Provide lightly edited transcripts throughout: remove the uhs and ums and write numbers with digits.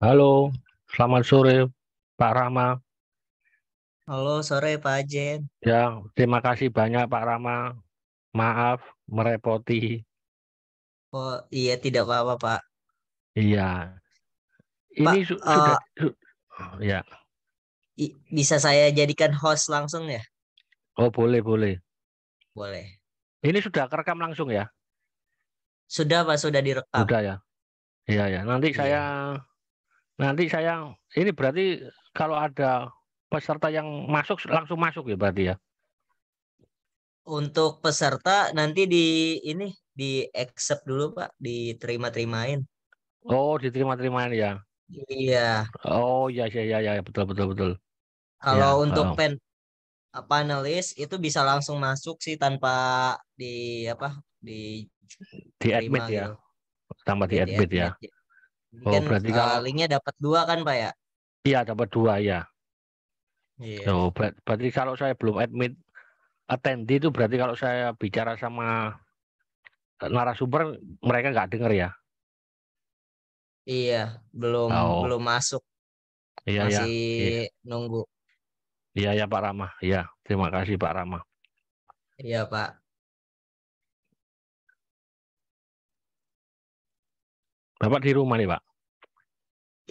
Halo, selamat sore Pak Rama. Halo, sore Pak Jen. Ya, terima kasih banyak Pak Rama. Maaf merepoti. Oh iya, tidak apa-apa Pak. Iya, ini Pak, sudah ya. bisa saya jadikan host langsung ya? Oh, boleh boleh. Boleh. Ini sudah kerekam langsung ya? Sudah Pak, sudah direkam. Sudah ya. Iya ya. Iya. Nanti saya ini berarti kalau ada peserta yang masuk langsung masuk ya berarti ya. Untuk peserta nanti ini di accept dulu Pak, diterima-terimain. Oh, diterima-terima ini ya. Iya. Oh, iya iya iya ya, betul betul betul. Ya, Kalau untuk oh. panelis itu bisa langsung masuk sih tanpa di apa Di diterima admit gitu. ya. Tambah di Iya di admit ya. admit. Ini Oh, kan berarti kalau linknya dapat dua kan Pak ya? iya dapat dua ya. Iya. Oh, berarti kalau saya belum admit attendee itu berarti kalau saya bicara sama narasumber mereka nggak dengar ya. Iya, belum Oh, belum masuk. iya ya. Masih Iya, nunggu. iya ya Pak Rama. Iya, terima kasih Pak Rama. Iya, Pak. Bapak di rumah nih, Pak.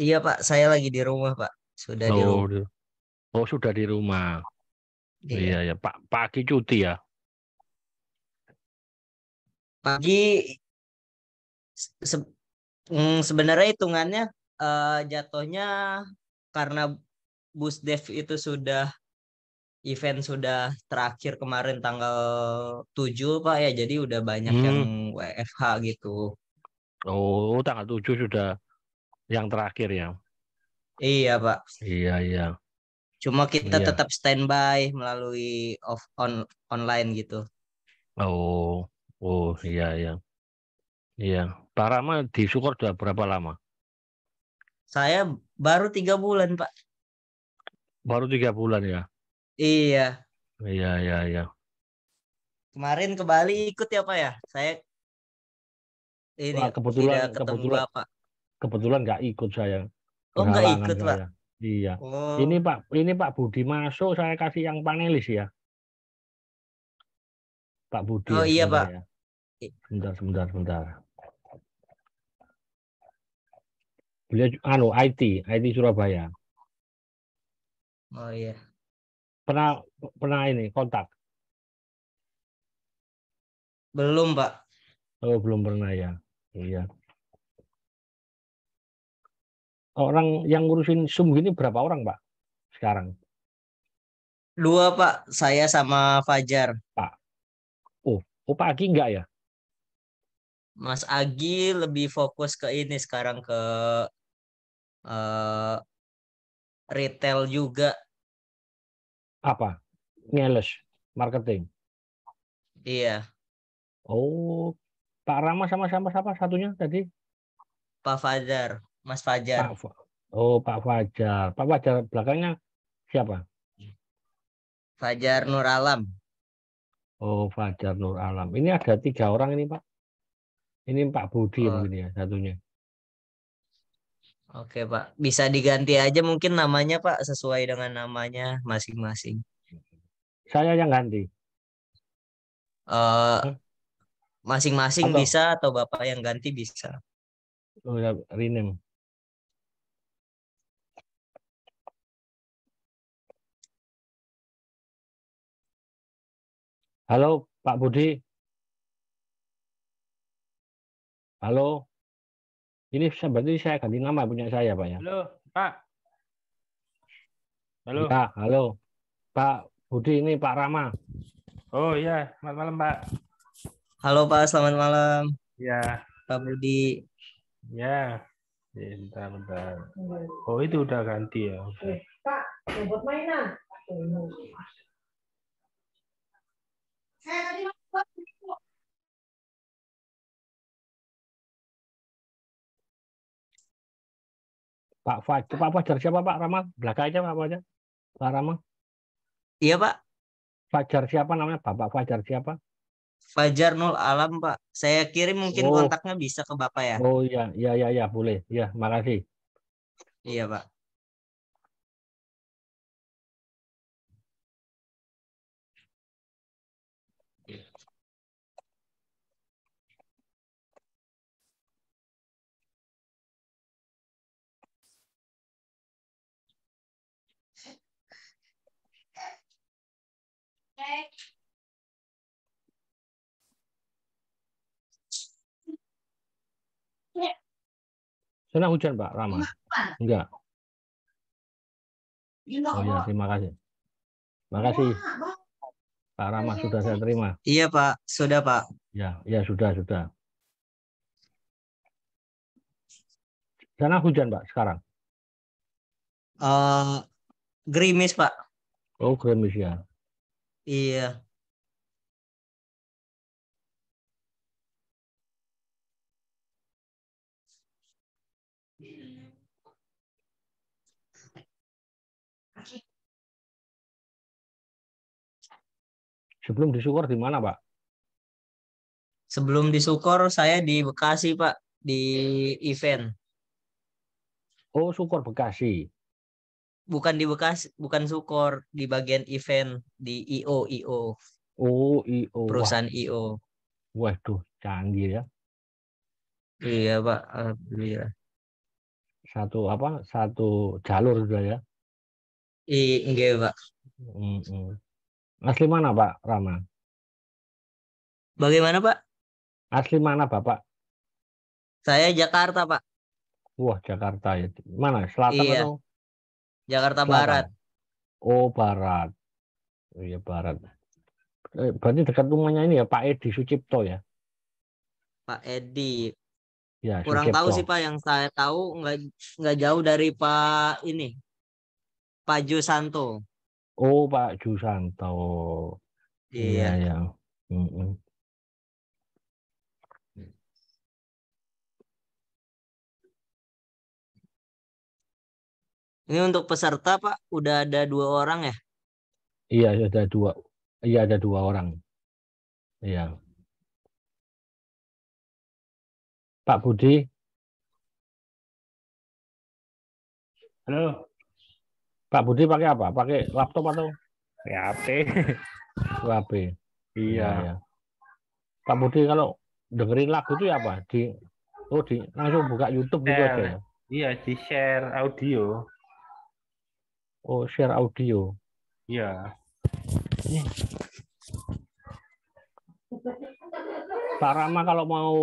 Iya, Pak. Saya lagi di rumah, Pak. Sudah di Oh, rumah. oh sudah di rumah. Iya Iya. ya, Pak. Pagi cuti ya. Pagi se- sebenarnya hitungannya jatuhnya karena Bus Dev itu event sudah terakhir kemarin tanggal 7 Pak ya. Jadi udah banyak yang Hmm. WFH gitu. Oh, tanggal 7 sudah yang terakhir ya. Iya, Pak. Iya, iya. Cuma kita Iya. tetap standby melalui online gitu. Oh, oh iya, iya. Iya. Pak Rama di Sukor sudah berapa lama? Saya baru 3 bulan, Pak. Baru 3 bulan ya. Iya, Iya, iya, iya. kemarin ke Bali ikut ya Pak ya. Saya ini Wah, kebetulan tidak ketemu kebetulan Bapak. kebetulan nggak ikut saya. Oh nggak Berhalangan ikut Pak. saya. Iya. Oh, Ini Pak Budi masuk, saya kasih yang panelis ya. Pak Budi oh ya, iya sebentar Pak. ya. Sebentar, sebentar, sebentar. Beliau IT Surabaya. Oh iya. Pernah pernah ini kontak. Belum Pak. Oh, belum pernah ya. Iya. Orang yang ngurusin Zoom gini berapa orang, Pak? Sekarang, Dua Pak. Saya sama Fajar. Pak. Oh, pagi enggak ya? Mas Agi lebih fokus ke ini sekarang ke eh, retail juga. Apa? Ngeles, marketing. Iya, Oh, Pak Rama sama-sama siapa satunya tadi? Pak Fajar. Mas Fajar. Oh, Pak Fajar. Pak Fajar belakangnya siapa? Fajar Nur Alam. Oh, Fajar Nur Alam. Ini ada 3 orang ini, Pak. Ini Pak Budi Oh, mungkin ya satunya. oke Pak. Bisa diganti aja mungkin namanya Pak sesuai dengan namanya masing-masing. Saya yang ganti. Eh Hah? Masing-masing Atau bisa atau Bapak yang ganti bisa. oh, ya, rename. Halo, Pak Budi. Halo. Ini berarti saya ganti nama punya saya, Pak ya. Halo, Pak. Ya, Halo. halo. Pak Budi ini Pak Rama. Oh iya, selamat malam, Pak. Halo Pak, selamat malam. Ya, Pak Budi. ya. Bentar, bentar. Oh, itu udah ganti ya. Oke. Pak Fajar siapa Pak Rama? Belakang aja Pak Fajar. Pak Rama. Iya Pak, Fajar siapa namanya? Bapak Fajar siapa? Fajar Nul Alam Pak. Saya kirim mungkin Oh, kontaknya bisa ke Bapak ya. oh ya, ya, ya, ya, boleh. Ya, makasih. Iya, Pak. Sana hujan Pak Rama? Enggak. Oh ya, terima kasih. Terima kasih Pak Rama, sudah saya terima. Iya, Pak. Sudah, Pak. Ya, ya sudah. Sana hujan Pak sekarang? Eh, gerimis, Pak. Oh, gerimis ya. Iya. Sebelum di Sukor di mana Pak? Sebelum di Sukor, saya di Bekasi, Pak. Di event. Oh, Sukor Bekasi. Bukan di Bekasi, bukan Sukor. Di bagian event. Di IO. Oh, IO. Wah, Perusahaan IO. waduh, canggih ya. Iya, Pak. Alhamdulillah. Satu jalur sudah ya. Enggak, Pak. Asli mana Pak Rama? Bagaimana, Pak? Asli mana Bapak? Saya Jakarta, Pak. Wah, Jakarta ya. Mana? Selatan Iya, atau Jakarta selatan? Barat. Oh, barat. Oh, iya, barat. Berarti dekat rumahnya ini ya Pak Edi Sucipto ya? Pak Edi. Ya, Kurang tahu sih, Sucipto. Pak. Yang saya tahu nggak jauh dari Pak ini. Pak Jusanto. Oh, Pak Jusanto. Iya, Iya. ya. Mm-mm. Ini untuk peserta, Pak. Udah ada 2 orang ya? Iya, ada dua. Iya, ada 2 orang. Iya. Pak Budi, Halo, Pak Budi pakai apa? Pakai laptop atau ya HP. HP? Iya, Iya, ya. Pak Budi kalau dengerin lagu itu ya apa? Langsung buka YouTube gitu aja share. ya. Iya, di share audio. Oh, share audio. Iya. Pak Rama kalau mau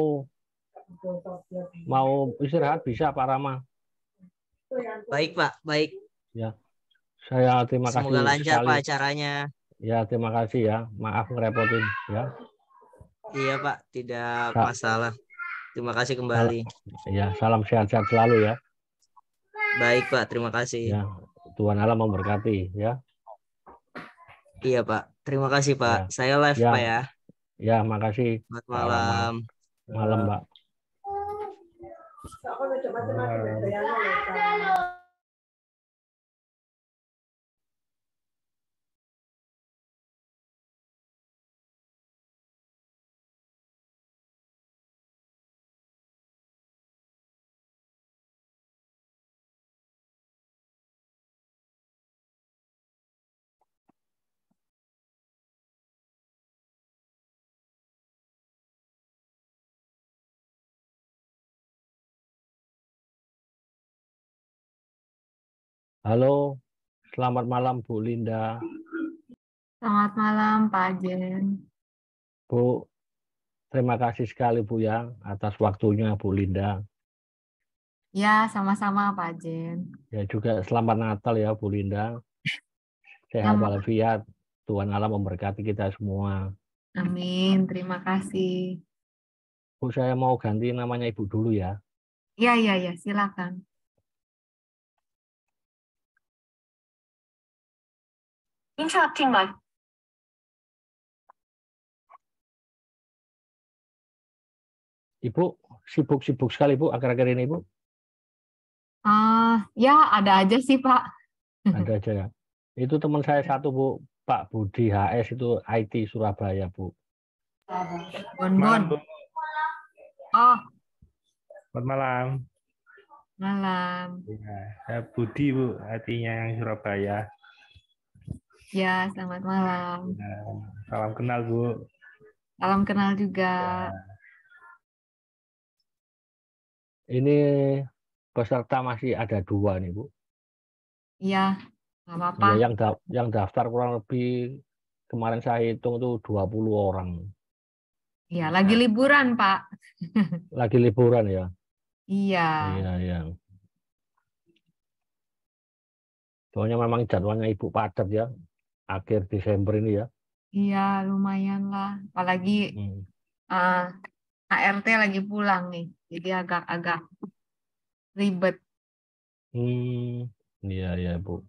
istirahat bisa Pak Rama. Baik, Pak. Baik. Ya, saya terima Semoga kasih lancar, sekali. Pak, acaranya. Ya, terima kasih ya. Maaf ngerepotin ya. Iya, Pak. Tidak Sa- masalah. Terima kasih sal- kembali. ya, salam sehat-sehat selalu ya. Baik, Pak. Terima kasih. Ya, Tuhan Allah memberkati ya. Iya, Pak. Terima kasih, Pak. Ya, Saya live, ya, Pak, ya. ya, makasih Selamat Pak Rama. malam. Malam, Pak. Halo, selamat malam Bu Linda. Selamat malam, Pak Jen. Bu, terima kasih sekali Bu ya atas waktunya Bu Linda. Ya, sama-sama, Pak Jen. Ya juga selamat Natal ya Bu Linda. Sehat Ya, walafiat. Tuhan Allah memberkati kita semua. amin. Terima kasih. Bu, saya mau ganti namanya Ibu dulu ya. Ya, silakan. Interrupting my. Ibu sibuk-sibuk sekali Bu akhir-akhir ini Bu. Ya, ada aja sih, Pak. Ada aja ya. Itu teman saya satu Bu, Pak Budi HS itu IT Surabaya Bu. Bon, Malam, Bu. Oh, Selamat malam. Malam. Ya, saya Budi Bu, hatinya yang Surabaya. Ya, selamat malam. Ya, salam kenal Bu. Salam kenal juga. Ya. Ini peserta masih ada 2 nih Bu. Iya, nggak apa-apa. Ya, yang daftar kurang lebih kemarin saya hitung tuh 20 orang. Iya, lagi liburan, Pak. Lagi liburan ya. Iya, Iya, iya. Soalnya memang jadwalnya Ibu padat ya. Akhir Desember ini ya. iya, lumayan lah. Apalagi Hmm. eh, ART lagi pulang nih, jadi agak-agak ribet. Iya, iya Bu.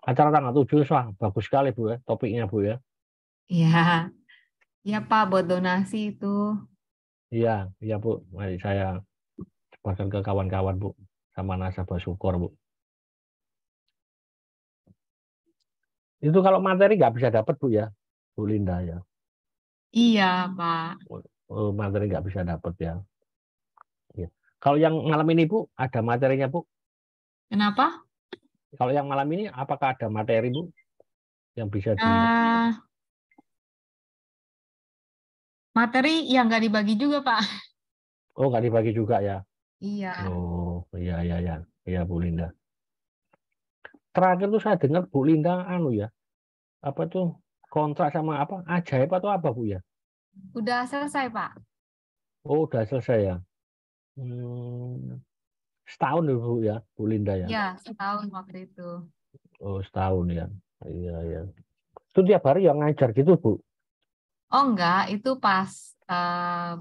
Acara tanggal 7 wah, bagus sekali Bu ya. Topiknya Bu ya. Iya, iya Pak, buat donasi itu. Iya, iya Bu. Mari saya sebarkan ke kawan-kawan Bu. Sama nasabah syukur Bu. Itu kalau materi nggak bisa dapat Bu ya. Bu Linda ya. Iya, Pak. Oh, materi nggak bisa dapat ya. Iya. Kalau yang malam ini Bu, ada materinya Bu. Kenapa? Kalau yang malam ini apakah ada materi Bu yang bisa di Eh, materi yang nggak dibagi juga, Pak. Oh, nggak dibagi juga ya. Iya. Oh, iya iya iya. Iya Bu Linda. Terakhir tuh saya dengar Bu Linda anu ya. Apa tuh kontrak sama apa? Ajaib atau apa Bu ya? Udah selesai, Pak. Oh, udah selesai ya. Hmm, setahun dulu Bu ya, Bu Linda ya. Iya, setahun waktu itu. Oh, setahun ya. Iya iya. Itu tiap hari yang ngajar gitu Bu. Oh enggak, itu pas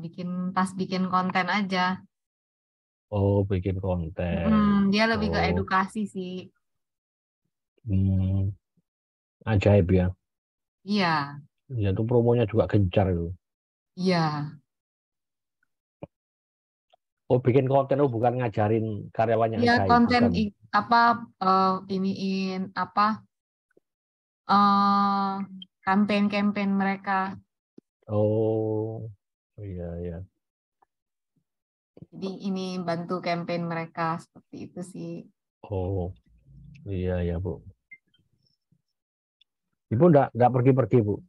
bikin konten aja. Oh, bikin konten. Dia lebih ke Oh, edukasi sih. hmm, ajaib ya. Iya, Ya itu promonya juga gencar itu. iya, Oh, bikin konten oh bukan ngajarin karyawannya iya ajaib, konten bukan. apa iniin apa eh campaign-campaign mereka. Oh, iya iya. Jadi ini bantu campaign mereka seperti itu sih. Oh, iya ya Bu. Ibu enggak pergi-pergi Bu.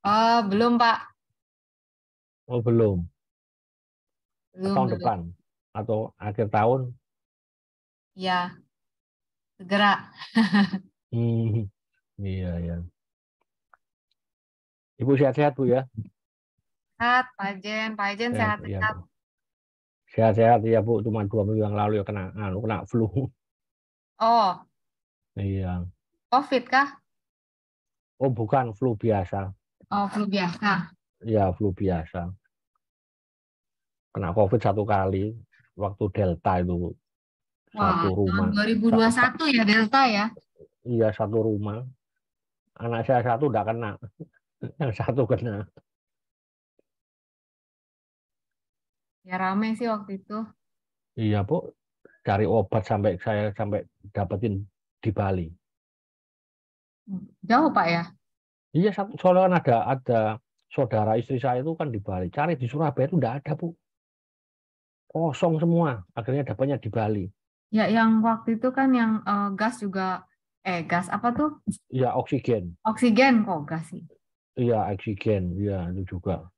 Oh, belum Pak, Oh, belum. belum Tahun belum. depan atau akhir tahun. Ya, segera. Hmm, iya ya. Ibu sehat-sehat Bu ya. Sehat, Pak Jen Sehat, iya sehat-sehat. Bu. Sehat-sehat ya Bu. Cuma 2 minggu yang lalu ya kena flu. Oh, Iya. COVID kah? Oh, bukan flu biasa. Oh, flu biasa. Ya, flu biasa. Kena COVID 1 kali waktu Delta itu Wah, satu tahun rumah. Sa- sa- 2021 ya Delta ya. iya, satu rumah. Anak saya satu enggak kena. Yang satu kena. Ya rame sih waktu itu. Iya, Bu. Cari obat sampai dapetin di Bali. Jauh Pak ya? Iya, soalnya kan ada saudara istri saya itu kan di Bali. Cari di Surabaya itu enggak ada, Bu. Kosong semua. Akhirnya dapatnya di Bali. Ya yang waktu itu kan yang gas juga, gas apa tuh? Iya, oksigen. Oksigen kok gas sih. Iya, oksigen. Iya, itu juga.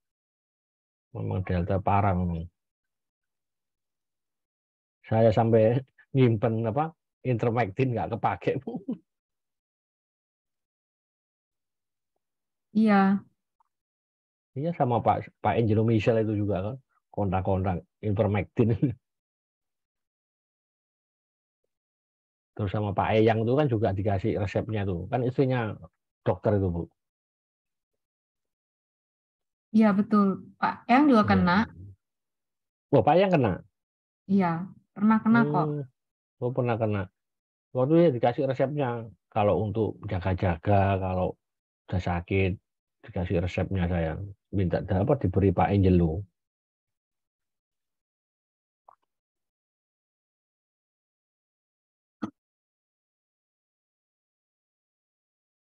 Memang Delta parah memang. Saya sampai nyimpen apa? Ivermectin nggak kepake, Bu. Iya, Iya, sama Pak Angelo Michel itu juga kan. Kontak-kontak Ivermectin. Terus sama Pak Eyang itu kan juga dikasih resepnya tuh. Kan istrinya dokter itu, Bu. iya betul. Pak yang juga Iya. kena. Wah, Pak Eyang kena. Iya, pernah kena kok. Hmm, oh, pernah kena. Waktu itu ya dikasih resepnya. Kalau untuk jaga-jaga, kalau udah sakit, dikasih resepnya saya. Minta dapat diberi Pak Angelo.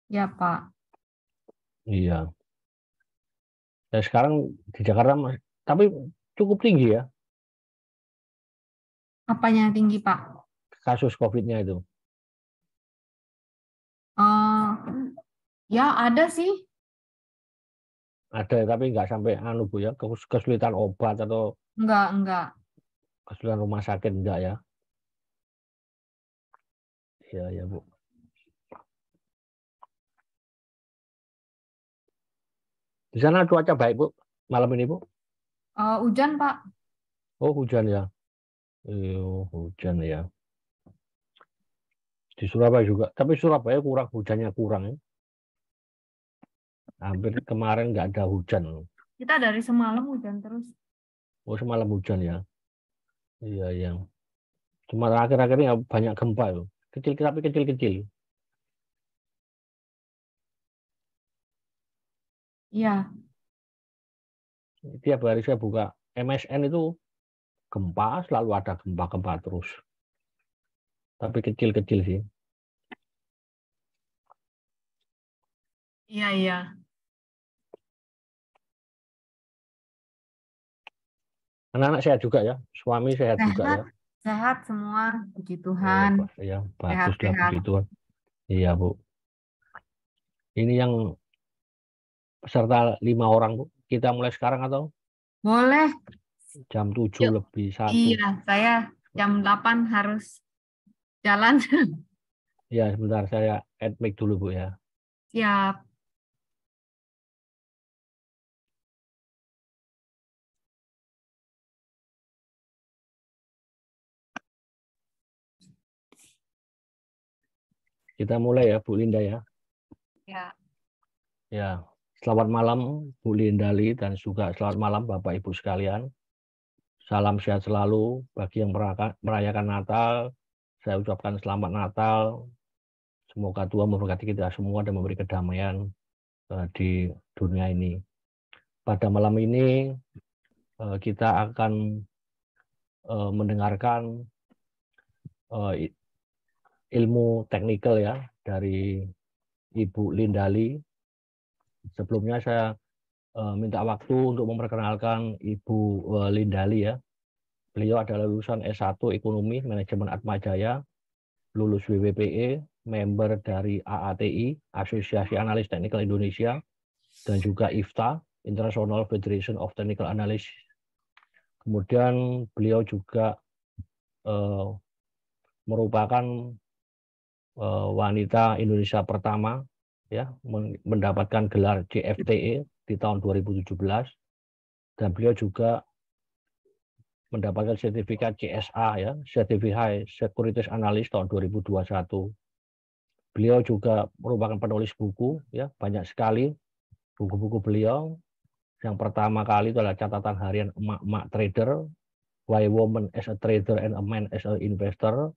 Ya Pak. Iya. Dan sekarang di Jakarta, tapi cukup tinggi ya. Apanya yang tinggi, Pak? Kasus COVID-nya itu. Ya ada sih. Ada, tapi nggak sampai Bu ya, kesulitan obat atau Enggak. kesulitan rumah sakit enggak ya? Iya, ya Bu. Di sana cuaca baik Bu, malam ini Bu? Hujan, Pak. Oh hujan ya? Hujan ya. Di Surabaya juga, tapi Surabaya hujannya kurang ya. Hampir kemarin nggak ada hujan. Kita dari semalam hujan terus. Oh semalam hujan ya? Iya yang. Cuma akhir-akhir ini banyak gempa loh. Kecil tapi kecil-kecil. Iya. Tiap hari saya buka MSN itu gempa, selalu ada gempa-gempa terus. Tapi kecil-kecil sih. Iya. Anak-anak sehat juga ya, suami sehat juga ya. Sehat semua, puji Tuhan. Ya, baguslah Sehat. puji Tuhan. Iya Bu. Ini yang peserta 5 orang Bu. Kita mulai sekarang atau? Boleh. Jam 7 Yuk. lebih 1. Iya, saya jam 8 harus jalan. Ya, sebentar saya add mic dulu Bu ya. Siap. Kita mulai ya Bu Linda ya. Ya. Ya, selamat malam Bu Lindali dan juga selamat malam Bapak Ibu sekalian. Salam sehat selalu bagi yang merayakan Natal. Saya ucapkan selamat Natal. Semoga Tuhan memberkati kita semua dan memberi kedamaian di dunia ini. Pada malam ini kita akan mendengarkan ilmu teknikal ya dari Ibu Lindali. Sebelumnya saya minta waktu untuk memperkenalkan Ibu Lindali ya. Beliau adalah lulusan S1 Ekonomi Manajemen Atmajaya, lulus WWPE, member dari AATI, Asosiasi Analis Teknikal Indonesia, dan juga IFTA, International Federation of Technical Analysts. Kemudian beliau juga merupakan wanita Indonesia pertama ya mendapatkan gelar CFTE di tahun 2017, dan beliau juga mendapatkan sertifikat CSA ya, Certified Securities Analyst tahun 2021. Beliau juga merupakan penulis buku ya, banyak sekali buku-buku beliau. Yang pertama kali itu adalah catatan harian emak-emak trader, Why Woman as a Trader and a Man as an Investor.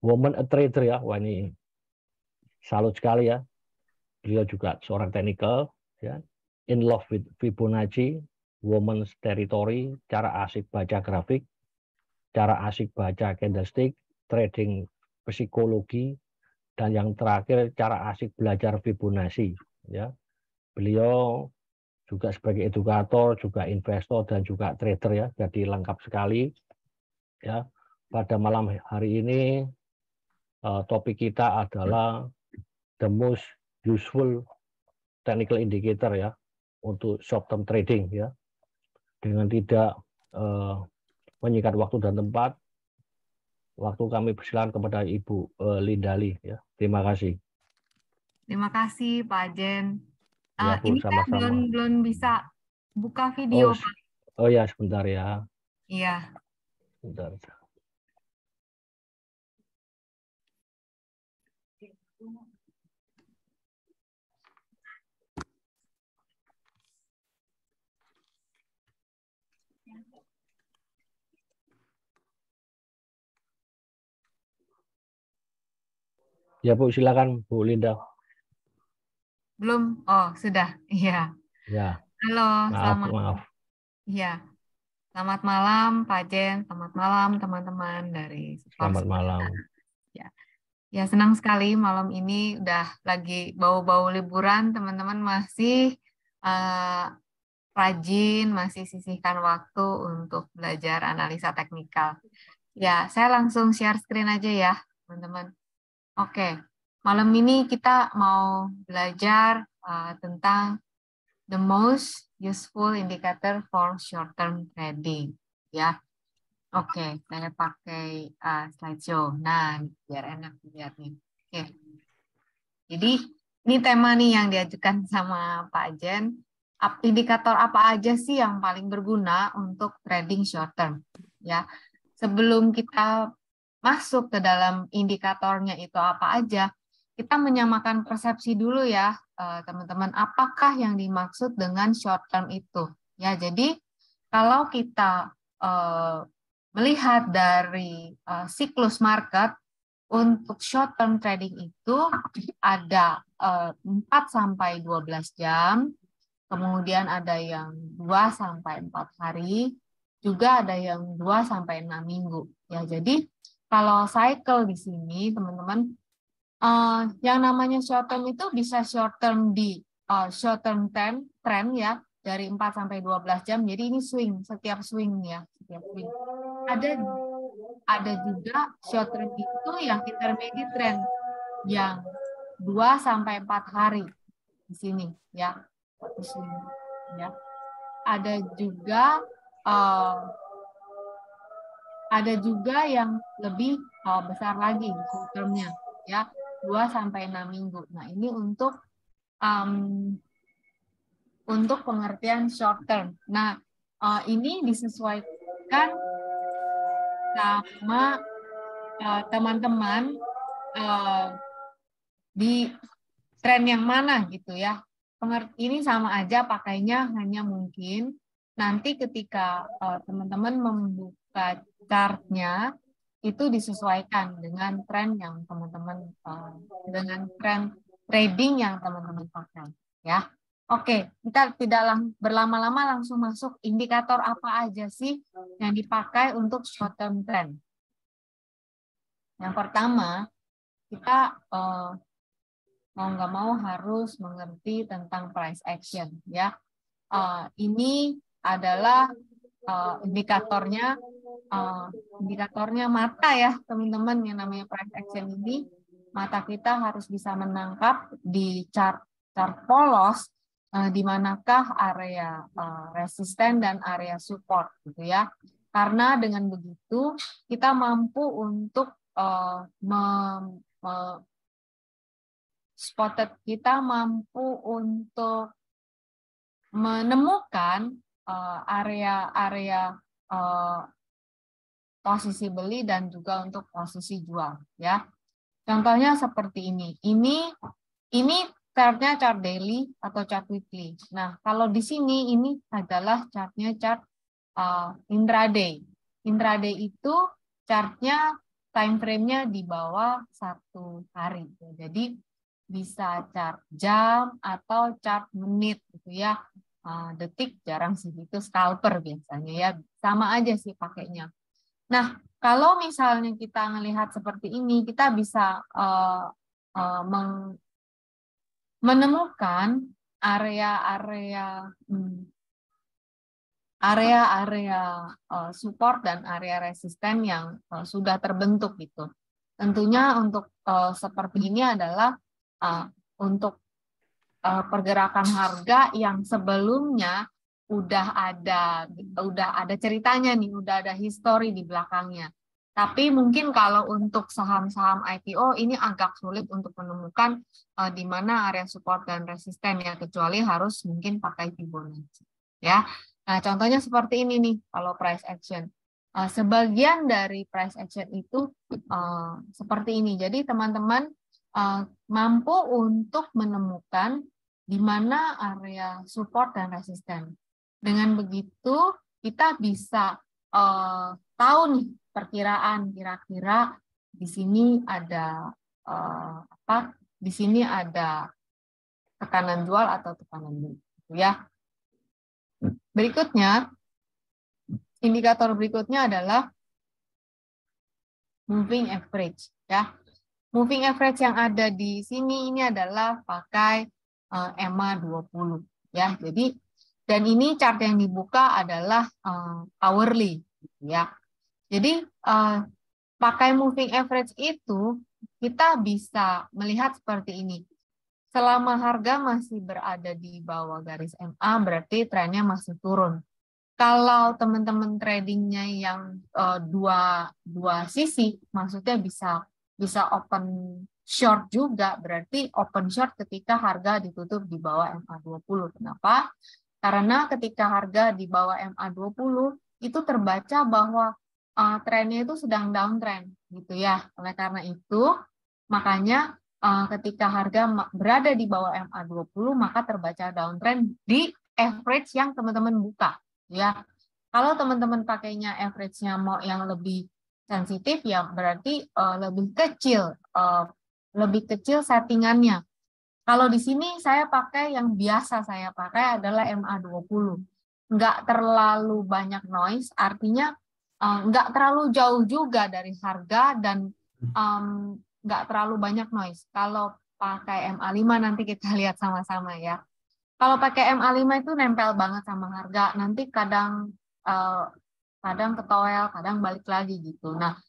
Woman a Trader ya, wah ini salut sekali ya. Beliau juga seorang technical ya. In Love with Fibonacci, Woman's Territory, cara asik baca grafik, cara asik baca candlestick, trading psikologi, dan yang terakhir cara asik belajar Fibonacci ya. Beliau juga sebagai edukator, juga investor dan juga trader ya. Jadi lengkap sekali ya. Pada malam hari ini topik kita adalah the most useful technical indicator ya untuk short term trading ya. Dengan tidak menyikat waktu dan tempat, waktu kami persilakan kepada Ibu Lindali ya. Terima kasih. Terima kasih Pak Jen. Ya, Bu, Ini saya sama-sama. belum bisa buka video, Pak. Oh ya, sebentar ya. Iya. Sebentar. Ya Bu, silakan Bu Linda. Belum? Oh, sudah. Iya. Ya. Halo, Maaf. Iya. Selamat malam Pak Jen, selamat malam teman-teman dari Selamat malam. Ya, senang sekali malam ini udah lagi bau-bau liburan, teman-teman masih rajin, masih sisihkan waktu untuk belajar analisa teknikal. Ya, saya langsung share screen aja ya, teman-teman. Oke, malam ini kita mau belajar tentang the most useful indicator for short-term trading. Ya, oke, saya pakai slideshow. Nah, biar enak dilihat nih. Oke, jadi ini tema nih yang diajukan sama Pak Jen. Indikator apa aja sih yang paling berguna untuk trading short-term? Ya, sebelum kita masuk ke dalam indikatornya itu apa aja, kita menyamakan persepsi dulu ya, teman-teman. Apakah yang dimaksud dengan short term itu? Ya, jadi kalau kita melihat dari siklus market untuk short term trading itu ada 4 sampai 12 jam, kemudian ada yang 2 sampai 4 hari, juga ada yang 2 sampai 6 minggu. Ya, jadi kalau cycle di sini, teman-teman, yang namanya short term itu bisa short term di short term trend ya, dari 4 sampai 12 jam. Jadi ini swing, setiap swing ya, setiap swing. Ada juga short term itu yang intermediate trend yang 2 sampai 4 hari di sini ya. Satu swing ya. Ada juga yang lebih besar lagi short term-nya ya, 2 sampai 6 minggu. Nah, ini untuk pengertian short term. Nah, ini disesuaikan sama teman-teman di tren yang mana gitu ya. Ini sama aja pakainya, hanya mungkin nanti ketika teman-teman membuka chartnya itu disesuaikan dengan tren yang teman-teman dengan tren trading yang teman-teman pakai ya. Oke, kita tidak berlama-lama, langsung masuk indikator apa aja sih yang dipakai untuk short term trend. Yang pertama, kita mau nggak mau harus mengerti tentang price action ya. Ini adalah indikatornya mata ya teman-teman, yang namanya price action ini. Mata kita harus bisa menangkap di chart polos di manakah area resisten dan area support gitu ya. Karena dengan begitu kita mampu untuk kita mampu untuk menemukan area-area posisi beli dan juga untuk posisi jual ya. Contohnya seperti ini. Ini chartnya chart daily atau chart weekly. Nah, kalau di sini ini adalah chartnya chart intraday. Intraday itu chartnya time frame-nya di bawah 1 hari. Jadi bisa chart jam atau chart menit gitu ya. Detik jarang sih, itu scalper biasanya ya. Sama aja sih pakainya. Nah, kalau misalnya kita melihat seperti ini, kita bisa menemukan area-area support dan area resisten yang sudah terbentuk gitu. Tentunya untuk seperti ini adalah untuk pergerakan harga yang sebelumnya udah ada ceritanya nih, udah ada histori di belakangnya. Tapi mungkin kalau untuk saham-saham IPO ini agak sulit untuk menemukan di mana area support dan resisten ya, kecuali harus mungkin pakai Fibonacci ya. Nah, contohnya seperti ini nih kalau price action. Sebagian dari price action itu seperti ini. Jadi teman-teman mampu untuk menemukan di mana area support dan resisten. Dengan begitu kita bisa tahu nih perkiraan kira-kira di sini ada di sini ada tekanan jual atau tekanan beli, ya. Berikutnya, indikator berikutnya adalah moving average, ya. Moving average yang ada di sini ini adalah pakai EMA 20, ya. Jadi dan ini chart yang dibuka adalah hourly, ya. Jadi pakai moving average itu kita bisa melihat seperti ini. Selama harga masih berada di bawah garis MA, berarti trennya masih turun. Kalau teman-teman tradingnya yang dua sisi, maksudnya bisa open short juga, berarti open short ketika harga ditutup di bawah MA20. Kenapa? Karena ketika harga di bawah MA20 itu terbaca bahwa trennya itu sedang downtrend gitu ya. Oleh karena itu, makanya ketika harga berada di bawah MA20 maka terbaca downtrend di average yang teman-teman buka ya. Kalau teman-teman pakainya average-nya mau yang lebih sensitif ya berarti lebih kecil settingannya. Kalau di sini saya pakai yang biasa saya pakai adalah MA20. Nggak terlalu banyak noise, artinya nggak terlalu jauh juga dari harga dan nggak terlalu banyak noise. Kalau pakai MA5 nanti kita lihat sama-sama ya. Kalau pakai MA5 itu nempel banget sama harga, nanti kadang ketoel, kadang balik lagi gitu. Nah,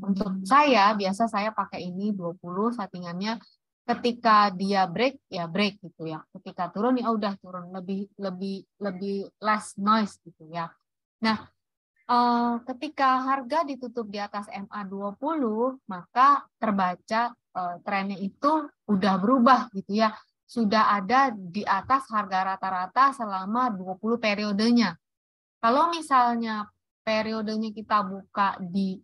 untuk saya biasa saya pakai ini 20 settingannya. Ketika dia break ya break gitu ya. Ketika turun ya udah turun, lebih less noise gitu ya. Nah, ketika harga ditutup di atas MA20 maka terbaca trennya itu udah berubah gitu ya. Sudah ada di atas harga rata-rata selama 20 periodenya. Kalau misalnya periodenya kita buka di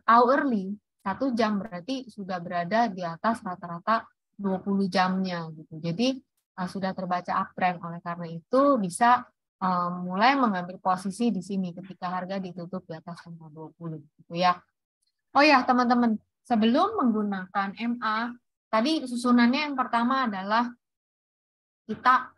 hourly 1 jam berarti sudah berada di atas rata-rata 20 jamnya gitu. Jadi sudah terbaca uptrend. Oleh karena itu bisa mulai mengambil posisi di sini ketika harga ditutup di atas 20 gitu ya. Oh ya, teman-teman, sebelum menggunakan MA, tadi susunannya yang pertama adalah kita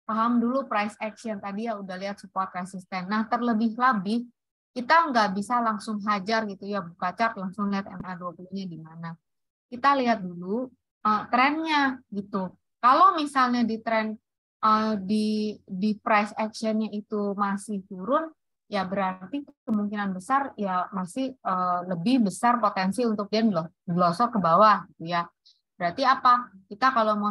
paham dulu price action. Tadi ya udah lihat support resisten. Nah, terlebih-lebih kita nggak bisa langsung hajar gitu ya, buka chart langsung lihat MA20-nya di mana. Kita lihat dulu trennya gitu. Kalau misalnya di tren di price action-nya itu masih turun, ya berarti kemungkinan besar ya masih lebih besar potensi untuk dia glosor ke bawah gitu ya. Berarti apa? Kita kalau mau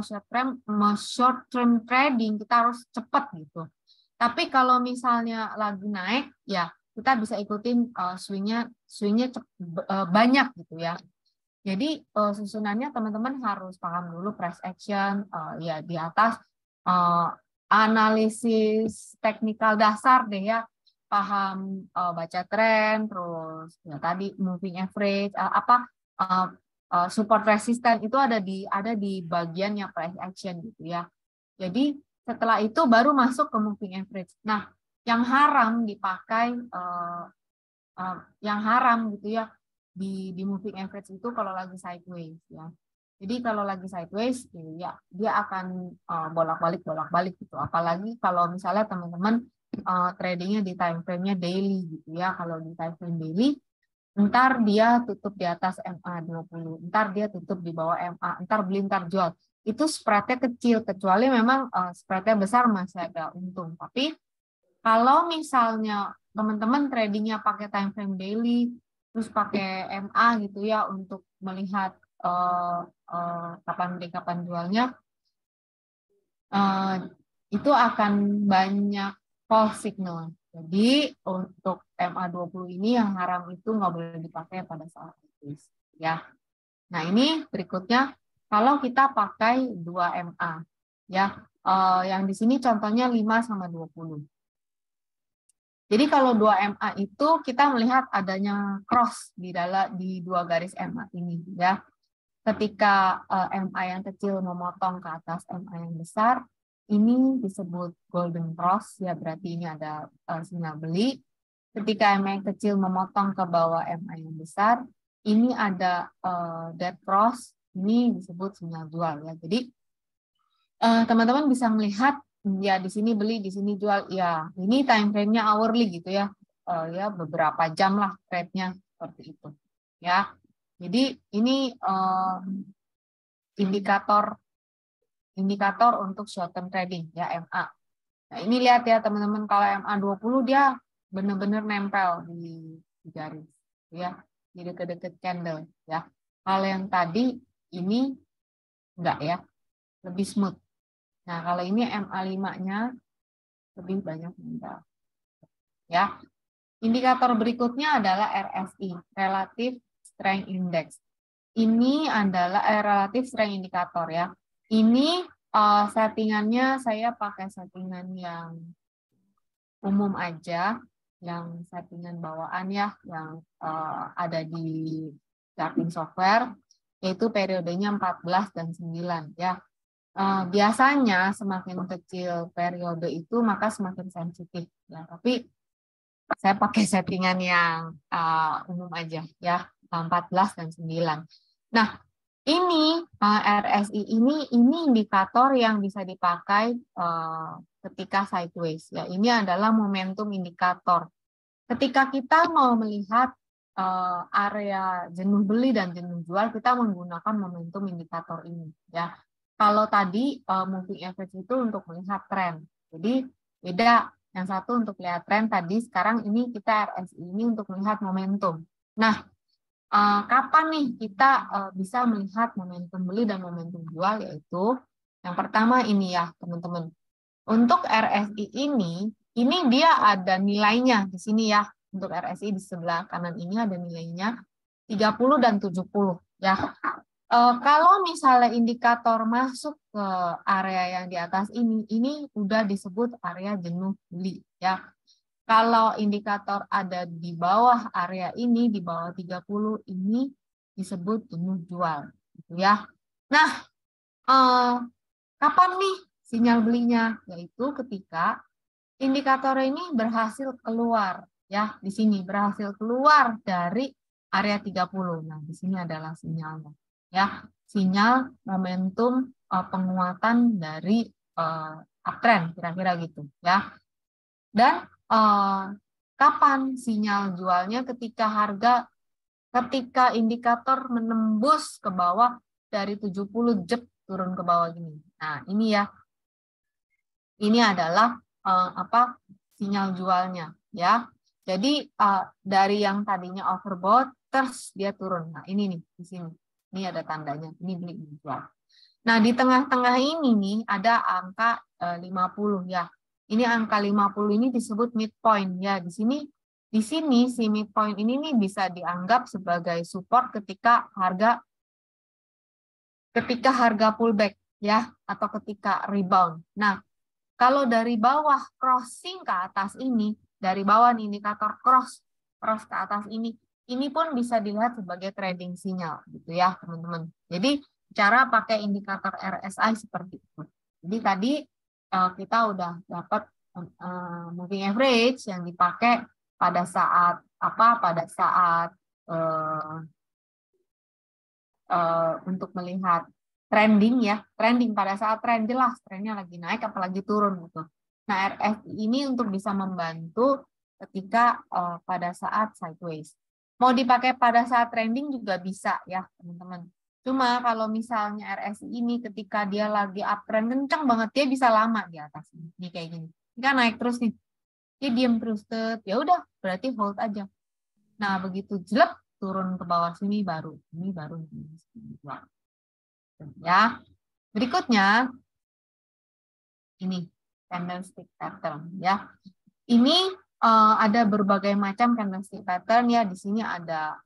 short term trading kita harus cepat gitu. Tapi kalau misalnya lagi naik ya kita bisa ikutin swingnya banyak gitu ya. Jadi susunannya teman-teman harus paham dulu price action ya di atas analisis teknikal dasar deh ya, paham baca tren, terus ya tadi moving average support resisten itu ada di bagiannya price action gitu ya. Jadi setelah itu baru masuk ke moving average. Nah, yang haram dipakai yang haram gitu ya di moving average itu kalau lagi sideways ya. Jadi kalau lagi sideways ya dia akan bolak-balik gitu. Apalagi kalau misalnya teman-teman tradingnya di time frame-nya daily gitu ya. Kalau di time frame daily ntar dia tutup di atas MA20, ntar dia tutup di bawah MA, ntar beli ntar jual. Itu spread-nya kecil, kecuali memang spread-nya besar masih ada untung. Tapi kalau misalnya teman-teman tradingnya pakai time frame daily, terus pakai MA gitu ya untuk melihat kapan beli kapan jualnya, itu akan banyak false signal. Jadi untuk MA20 ini yang haram itu nggak boleh dipakai pada saat itu ya. Nah ini berikutnya kalau kita pakai 2 MA ya, yang di sini contohnya 5 sama 20. Jadi kalau 2 MA itu kita melihat adanya cross di dua garis MA ini ya. Ketika MA yang kecil memotong ke atas MA yang besar, ini disebut golden cross ya, berarti ini ada sinyal beli. Ketika MA yang kecil memotong ke bawah MA yang besar, ini ada dead cross, ini disebut sinyal jual ya. Jadi teman-teman bisa melihat ya di sini beli, di sini jual ya. Ini time frame-nya hourly gitu ya. Ya beberapa jam lah trade-nya seperti itu. Ya. Jadi ini indikator untuk short term trading ya MA. Nah, ini lihat ya teman-teman, kalau MA20 dia benar-benar nempel di garis, ya, di dekat-dekat candle, ya. Kalau yang tadi ini enggak, ya, lebih smooth. Nah, kalau ini MA5-nya lebih banyak nempel, ya. Indikator berikutnya adalah RSI, Relative Strength Index. Ini adalah Relative Strength Indicator, ya. Ini settingannya saya pakai settingan yang umum aja, yang settingan bawaan, ya, yang ada di charting software, yaitu periodenya 14 dan 9, ya. Biasanya semakin kecil periode itu maka semakin sensitif, ya. Tapi saya pakai settingan yang umum aja, ya, 14 dan 9. Nah, ini RSI ini indikator yang bisa dipakai ketika sideways, ya. Ini adalah momentum indikator. Ketika kita mau melihat area jenuh beli dan jenuh jual, kita menggunakan momentum indikator ini, ya. Kalau tadi moving average itu untuk melihat tren, jadi beda. Yang satu untuk lihat tren tadi, sekarang ini kita RSI ini untuk melihat momentum. Nah, kapan nih kita bisa melihat momentum beli dan momentum jual, yaitu yang pertama ini, ya, teman-teman. Untuk RSI ini dia ada nilainya di sini, ya. Untuk RSI di sebelah kanan ini ada nilainya 30 dan 70, ya. Kalau misalnya indikator masuk ke area yang di atas ini udah disebut area jenuh beli, ya. Kalau indikator ada di bawah area ini, di bawah 30, ini disebut jenuh jual, gitu, ya. Nah, kapan nih sinyal belinya? Yaitu ketika indikator ini berhasil keluar, ya, di sini berhasil keluar dari area 30. Nah, di sini adalah sinyalnya, ya, sinyal momentum penguatan dari uptrend, kira-kira gitu, ya. Dan kapan sinyal jualnya? Ketika indikator menembus ke bawah dari 70, jep, turun ke bawah gini. Nah, ini, ya, ini adalah sinyal jualnya, ya. Jadi dari yang tadinya overbought terus dia turun. Nah, ini nih di sini. Ini ada tandanya. Ini beli jual. Nah, di tengah-tengah ini nih ada angka 50, ya. Ini angka 50 ini disebut midpoint, ya. Di sini si midpoint ini nih bisa dianggap sebagai support ketika harga pullback, ya, atau ketika rebound. Nah, kalau dari bawah crossing ke atas ini, dari bawah indikator cross ke atas ini pun bisa dilihat sebagai trading sinyal, gitu, ya, teman-teman. Jadi cara pakai indikator RSI seperti itu. Jadi tadi kita udah dapat moving average yang dipakai pada saat untuk melihat trending, ya, trending pada saat tren jelas trennya lagi naik apalagi turun, gitu. Nah, RSI ini untuk bisa membantu ketika pada saat sideways. Mau dipakai pada saat trending juga bisa, ya, teman-teman. Cuma kalau misalnya RSI ini ketika dia lagi uptrend kencang banget, dia bisa lama di atas ini kayak gini. Ini kan naik terus nih. Dia diam terus, ya udah, berarti hold aja. Nah, begitu jelek turun ke bawah sini baru ya. Berikutnya ini candlestick pattern, ya. Ini ada berbagai macam candlestick pattern, ya. Di sini ada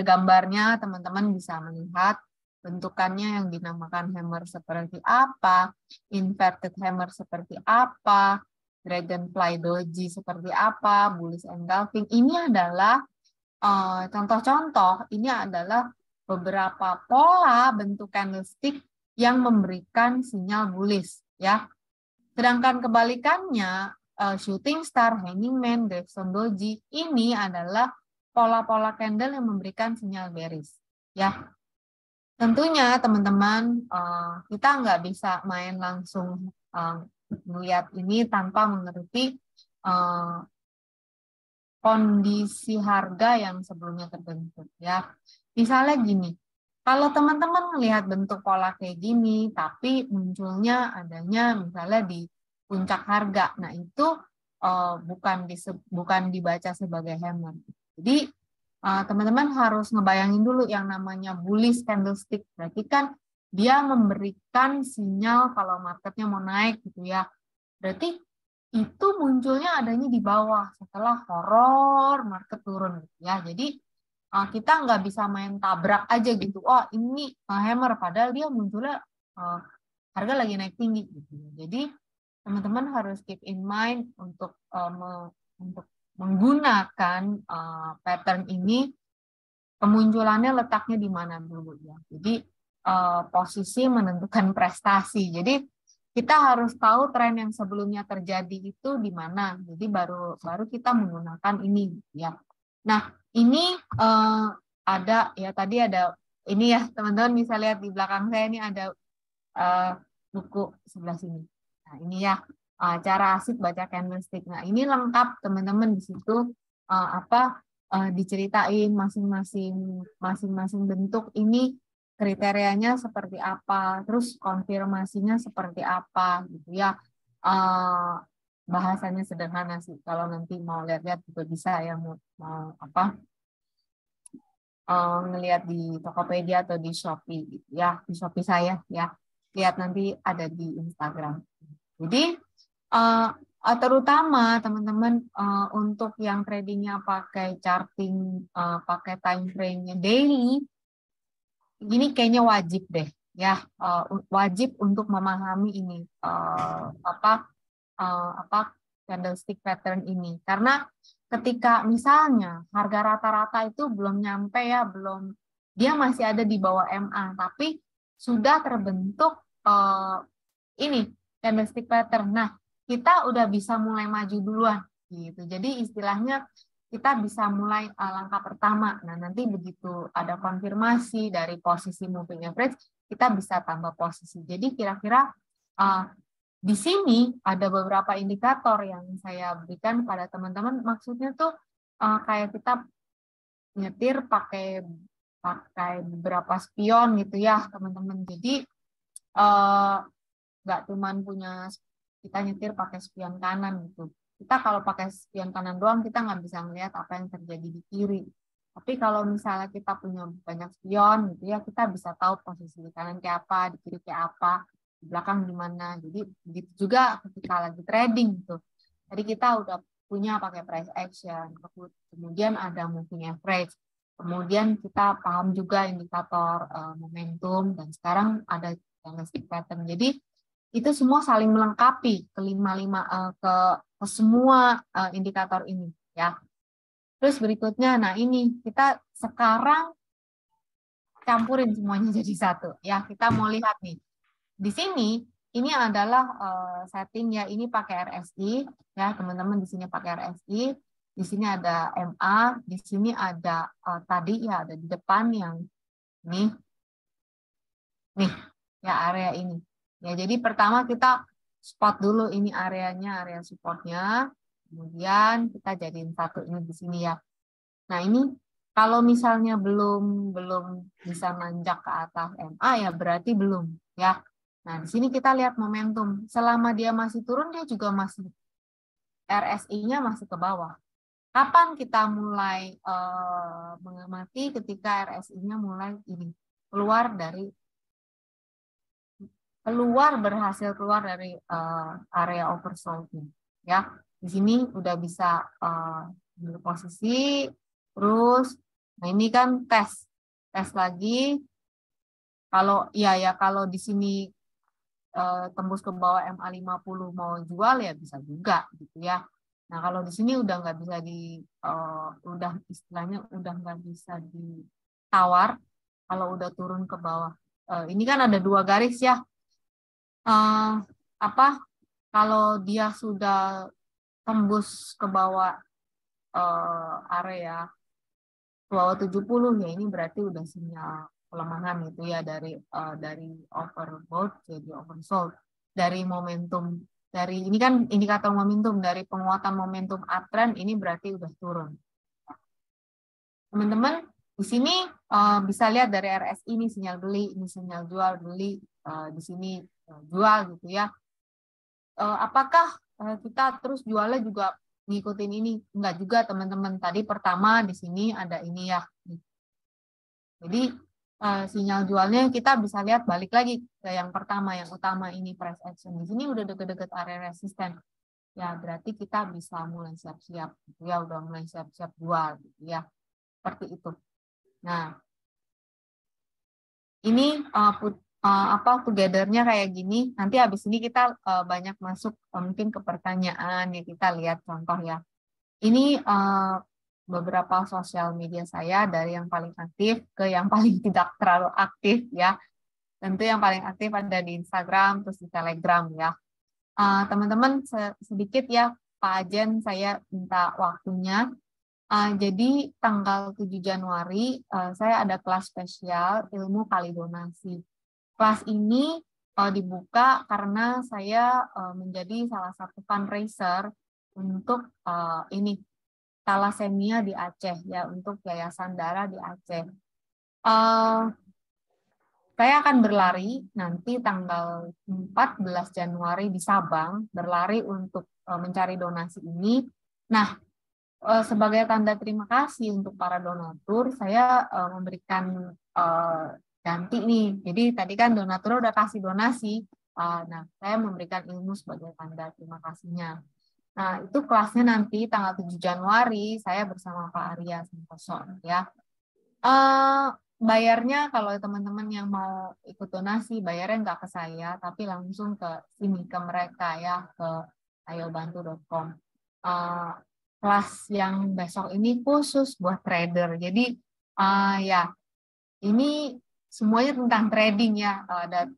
gambarnya, teman-teman bisa melihat bentukannya yang dinamakan hammer seperti apa, inverted hammer seperti apa, dragonfly doji seperti apa, bullish engulfing. Ini adalah contoh-contoh, ini adalah beberapa pola bentuk candlestick yang memberikan sinyal bullish, ya. Sedangkan kebalikannya, shooting star, hanging man, gravestone doji, ini adalah pola-pola candle yang memberikan sinyal bearish, ya. Tentunya teman-teman, kita nggak bisa main langsung melihat ini tanpa mengerti kondisi harga yang sebelumnya terbentuk, ya. Misalnya gini, kalau teman-teman melihat bentuk pola kayak gini, tapi munculnya adanya misalnya di puncak harga, nah itu bukan dibaca sebagai hammer. Jadi teman-teman harus ngebayangin dulu yang namanya bullish candlestick. Berarti kan dia memberikan sinyal kalau marketnya mau naik gitu ya. Berarti itu munculnya adanya di bawah setelah horor market turun gitu ya. Jadi kita nggak bisa main tabrak aja gitu. Oh ini hammer padahal dia munculnya harga lagi naik tinggi gitu. Jadi teman-teman harus keep in mind untuk menggunakan pattern ini, kemunculannya letaknya di mana dulu ya. Jadi posisi menentukan prestasi. Jadi kita harus tahu tren yang sebelumnya terjadi itu di mana. Jadi baru kita menggunakan ini ya. Nah, ini ada ya, tadi ada ini ya, teman-teman bisa lihat di belakang saya ini ada buku sebelah sini. Nah, ini ya cara asik baca candlestick. Nah, ini lengkap teman-teman di situ diceritain masing-masing bentuk ini kriterianya seperti apa, terus konfirmasinya seperti apa gitu ya. Bahasanya sederhana sih, kalau nanti mau lihat-lihat juga bisa ya, mau ngelihat di Tokopedia atau di Shopee gitu ya, di Shopee saya ya, lihat nanti ada di Instagram. Jadi terutama teman-teman untuk yang tradingnya pakai charting, pakai time frame-nya daily, ini kayaknya wajib deh ya, wajib untuk memahami ini candlestick pattern ini, karena ketika misalnya harga rata-rata itu belum nyampe ya, dia masih ada di bawah MA tapi sudah terbentuk ini candlestick pattern. Nah, kita udah bisa mulai maju duluan gitu. Jadi istilahnya kita bisa mulai langkah pertama. Nah, nanti begitu ada konfirmasi dari posisi moving average, kita bisa tambah posisi. Jadi kira-kira di sini ada beberapa indikator yang saya berikan pada teman-teman. Maksudnya tuh kayak kita nyetir pakai beberapa spion gitu ya, teman-teman. Jadi nggak cuman punya kita nyetir pakai spion kanan gitu. Kita kalau pakai spion kanan doang, kita nggak bisa melihat apa yang terjadi di kiri. Tapi kalau misalnya kita punya banyak spion gitu ya, kita bisa tahu posisi di kanan kayak apa, di kiri kayak apa, di belakang gimana. Jadi begitu juga ketika lagi trading gitu. Jadi kita udah punya pakai price action, kemudian ada moving average, kemudian kita paham juga indikator momentum, dan sekarang ada candlestick pattern. Jadi itu semua saling melengkapi ke semua indikator ini ya. Terus berikutnya, nah ini kita sekarang campurin semuanya jadi satu ya. Kita mau lihat nih di sini, ini adalah setting ya, ini pakai RSI ya teman-teman, di sini pakai RSI, di sini ada MA, di sini ada tadi ya, ada di depan yang nih ya, area ini. Ya, jadi pertama kita spot dulu ini areanya, area supportnya. Kemudian kita jadiin satu ini di sini ya. Nah ini kalau misalnya belum bisa nanjak ke atas MA ya berarti belum ya. Nah di sini kita lihat momentum. Selama dia masih turun, dia juga masih RSI-nya masih ke bawah. Kapan kita mulai mengamati? Ketika RSI-nya mulai ini berhasil keluar dari area oversold-nya ya. Di sini udah bisa posisi terus. Nah, ini kan tes lagi. Kalau kalau di sini tembus ke bawah MA50 mau jual ya bisa juga gitu ya. Nah, kalau di sini udah nggak bisa udah istilahnya udah nggak bisa ditawar kalau udah turun ke bawah. Ini kan ada 2 garis ya. Kalau dia sudah tembus ke bawah area bawah 70 ya, ini berarti udah sinyal pelemahan gitu ya, dari overbought jadi oversold, dari momentum, dari ini kan indikator momentum, dari penguatan momentum uptrend ini berarti udah turun. Teman-teman di sini bisa lihat dari RSI ini sinyal beli, ini sinyal jual beli, di sini jual gitu ya. Apakah kita terus jualnya juga ngikutin ini. Enggak juga teman-teman. Tadi pertama di sini ada ini ya. Jadi sinyal jualnya kita bisa lihat balik lagi ke yang pertama, yang utama ini price action. Di sini udah deket-deket area resisten. Ya berarti kita bisa mulai siap-siap. Gitu ya, udah mulai siap-siap jual. Gitu ya. Seperti itu. Nah, ini together-nya kayak gini. Nanti habis ini kita banyak masuk mungkin ke pertanyaan ya, kita lihat contoh ya. Ini beberapa sosial media saya dari yang paling aktif ke yang paling tidak terlalu aktif ya. Tentu yang paling aktif ada di Instagram terus di Telegram ya. Teman-teman sedikit ya, Pak Ajen saya minta waktunya. Jadi tanggal 7 Januari saya ada kelas spesial ilmu kali donasi. Kelas ini dibuka karena saya menjadi salah satu fundraiser untuk ini thalassemia di Aceh ya, untuk Yayasan Darah di Aceh. Saya akan berlari nanti tanggal 14 Januari di Sabang, berlari untuk mencari donasi ini. Nah, sebagai tanda terima kasih untuk para donatur, saya memberikan ganti nih. Jadi tadi kan donatur udah kasih donasi, nah saya memberikan ilmu sebagai tanda terima kasihnya. Nah itu kelasnya nanti tanggal 7 Januari saya bersama Pak Arya Santoso ya. Bayarnya kalau teman-teman yang mau ikut donasi, bayarnya nggak ke saya, tapi langsung ke sini, ke mereka ya, ke ayobantu.com. Kelas yang besok ini khusus buat trader. Jadi ya ini semuanya tentang trading ya. Ada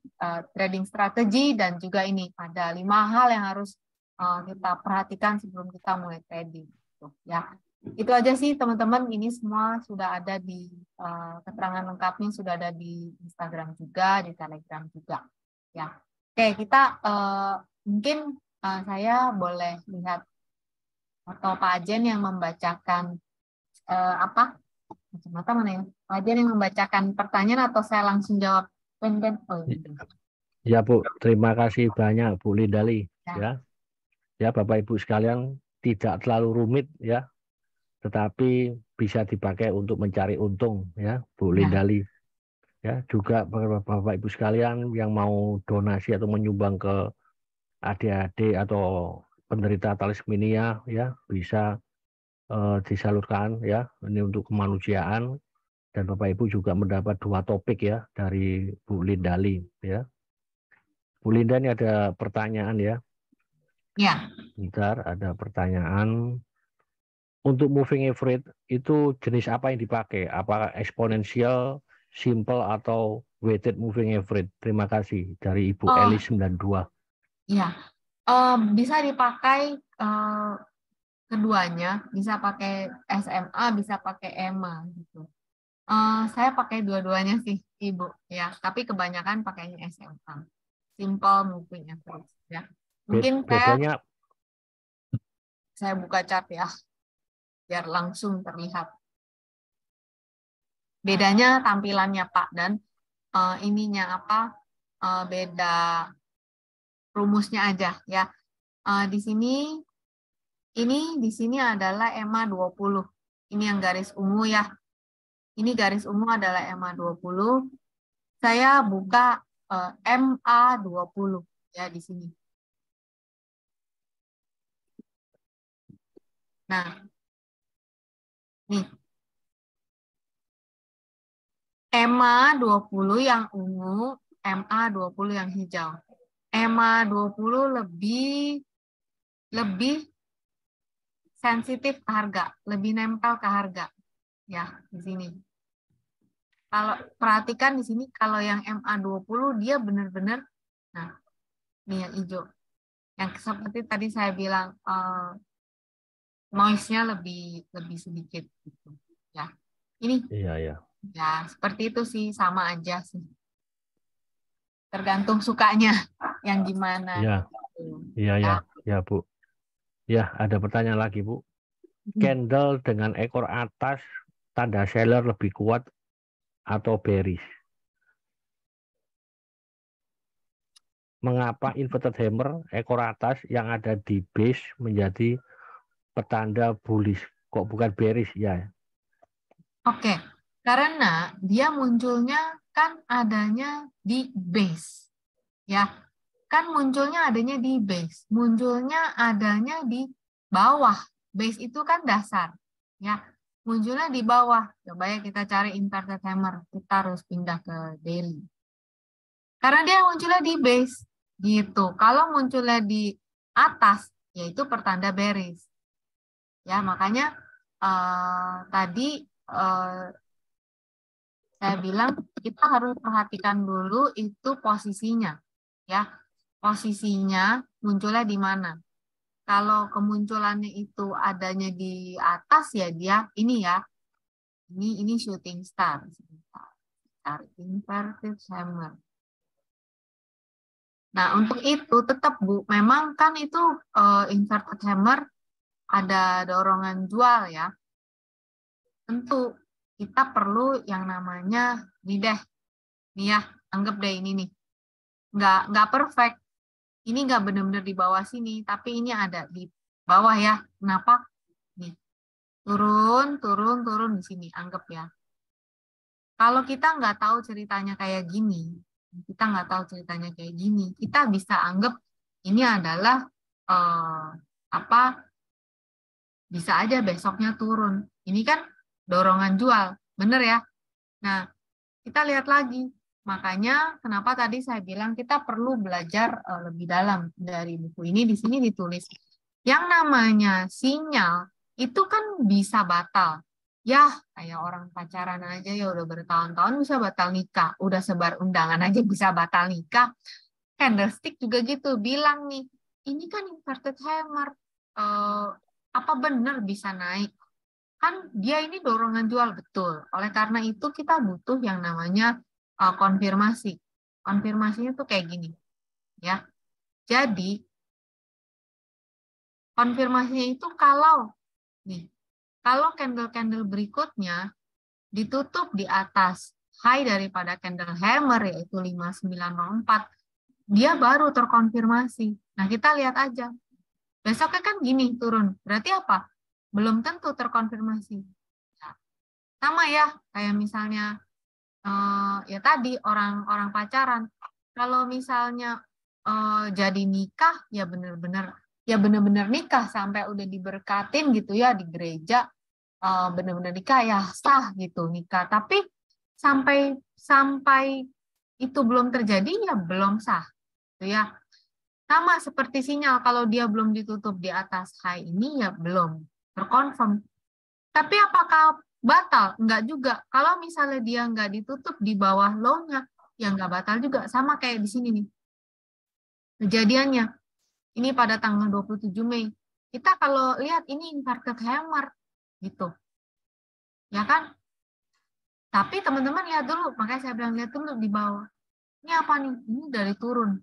trading strategi dan juga ini ada 5 hal yang harus kita perhatikan sebelum kita mulai trading. Ya, itu aja sih teman-teman. Ini semua sudah ada di keterangan lengkapnya sudah ada di Instagram juga, di Telegram juga. Ya, oke kita mungkin saya boleh lihat atau Pak Ajen yang membacakan kacamata mana ya? Pak Ajen yang membacakan pertanyaan atau saya langsung jawab? Ya Bu, terima kasih banyak Bu Lindali ya. Ya Bapak Ibu sekalian, tidak terlalu rumit ya, tetapi bisa dipakai untuk mencari untung ya Bu Lindali. Ya juga Bapak Ibu sekalian yang mau donasi atau menyumbang ke adik-adik atau penderita thalassemia ya bisa disalurkan ya, ini untuk kemanusiaan. Dan Bapak Ibu juga mendapat 2 topik ya dari Bu Lindali ya. Bu Linda, ini ada pertanyaan ya. Ya. Bentar, ada pertanyaan. Untuk moving average itu jenis apa yang dipakai? Apakah exponential, simple atau weighted moving average? Terima kasih dari Ibu Eli 92. Iya, bisa dipakai keduanya, bisa pakai SMA, bisa pakai EMA gitu. Saya pakai dua-duanya sih, Ibu. Ya, tapi kebanyakan pakainya SMA. Simple moving average. Ya, mungkin bedanya. Saya buka chart ya, biar langsung terlihat. Bedanya tampilannya Pak dan ininya apa? Beda rumusnya aja ya. Di sini adalah EMA 20. Ini yang garis ungu ya. Ini garis ungu adalah EMA 20. Saya buka MA 20 ya di sini. Nah. Nih. EMA 20 yang ungu, MA 20 yang hijau. EMA 20 lebih sensitif ke harga, lebih nempel ke harga. Ya, di sini. Kalau perhatikan di sini, kalau yang MA20 dia benar-benar, nah, ini yang hijau. Yang seperti tadi saya bilang, noise-nya lebih sedikit. Gitu. Ya, ini. Iya. Ya, seperti itu sih, sama aja sih. Tergantung sukanya, yang gimana. Iya, Bu. Ya, ada pertanyaan lagi, Bu. Candle dengan ekor atas, tanda seller lebih kuat atau bearish? mengapa inverted hammer ekor atas yang ada di base menjadi petanda bullish, kok bukan bearish ya? Oke, karena dia munculnya kan adanya di base, ya. Kan munculnya adanya di base, munculnya adanya di bawah. Base itu kan dasar, ya. Munculnya di bawah. Coba ya kita cari inverted hammer. Kita harus pindah ke daily. Karena dia munculnya di base, gitu. Kalau munculnya di atas, yaitu pertanda bearish. Ya, makanya tadi saya bilang kita harus perhatikan dulu itu posisinya, ya. Posisinya munculnya di mana. Kalau kemunculannya itu adanya di atas ya dia ini ya. Ini shooting star. Sebentar. Inverted hammer. Nah, untuk itu tetap Bu, memang kan itu inverted hammer ada dorongan jual ya. Tentu kita perlu yang namanya nih deh. Nih ya, anggap deh ini nih. Nggak perfect. Ini nggak benar-benar di bawah sini, tapi ini ada di bawah ya. Kenapa? Nih, turun di sini, anggap ya. Kalau kita nggak tahu ceritanya kayak gini, kita bisa anggap ini adalah bisa aja besoknya turun. Ini kan dorongan jual, bener ya? Nah, kita lihat lagi. Makanya kenapa tadi saya bilang kita perlu belajar lebih dalam dari buku ini. Di sini ditulis yang namanya sinyal itu kan bisa batal. Ya, kayak orang pacaran aja ya udah bertahun-tahun bisa batal nikah. Udah sebar undangan aja bisa batal nikah. Candlestick juga gitu bilang nih, ini kan inverted hammer. Apa benar bisa naik? Kan dia ini dorongan jual betul. Oleh karena itu kita butuh yang namanya konfirmasi. Konfirmasinya tuh kayak gini, ya. Jadi konfirmasinya itu kalau candle-candle berikutnya ditutup di atas high daripada candle hammer yaitu 5904, dia baru terkonfirmasi. Nah, kita lihat aja. Besoknya kan gini turun. Berarti apa? Belum tentu terkonfirmasi. Sama ya, kayak misalnya ya tadi orang pacaran. Kalau misalnya jadi nikah ya benar-benar nikah sampai udah diberkatin gitu ya di gereja, benar-benar nikah ya sah gitu nikah. Tapi sampai itu belum terjadi ya belum sah, gitu ya. Sama seperti sinyal kalau dia belum ditutup di atas high ini ya belum terkonfirm. Tapi apakah batal? Enggak juga. Kalau misalnya dia enggak ditutup di bawah low-nya, ya enggak batal juga. Sama kayak di sini nih. Kejadiannya, ini pada tanggal 27 Mei. Kita kalau lihat ini inverted hammer, gitu. Ya kan? Tapi teman-teman lihat dulu, makanya saya bilang lihat dulu di bawah. Ini apa nih? Ini dari turun.